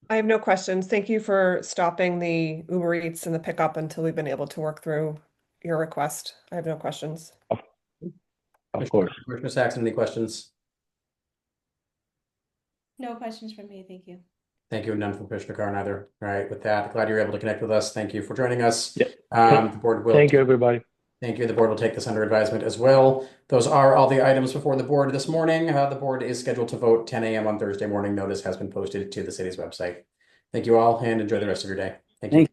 I have no questions. Thank you for stopping the Uber Eats and the pickup until we've been able to work through your request. I have no questions. Of course. Commissioner Saxon, any questions? No questions from me, thank you. Thank you, and none from Commissioner Carn either. All right, with that, glad you were able to connect with us. Thank you for joining us. Yeah. The board will. Thank you, everybody. Thank you. The board will take this under advisement as well. Those are all the items before the board this morning. The board is scheduled to vote 10 a.m. on Thursday morning. Notice has been posted to the city's website. Thank you all and enjoy the rest of your day. Thank you.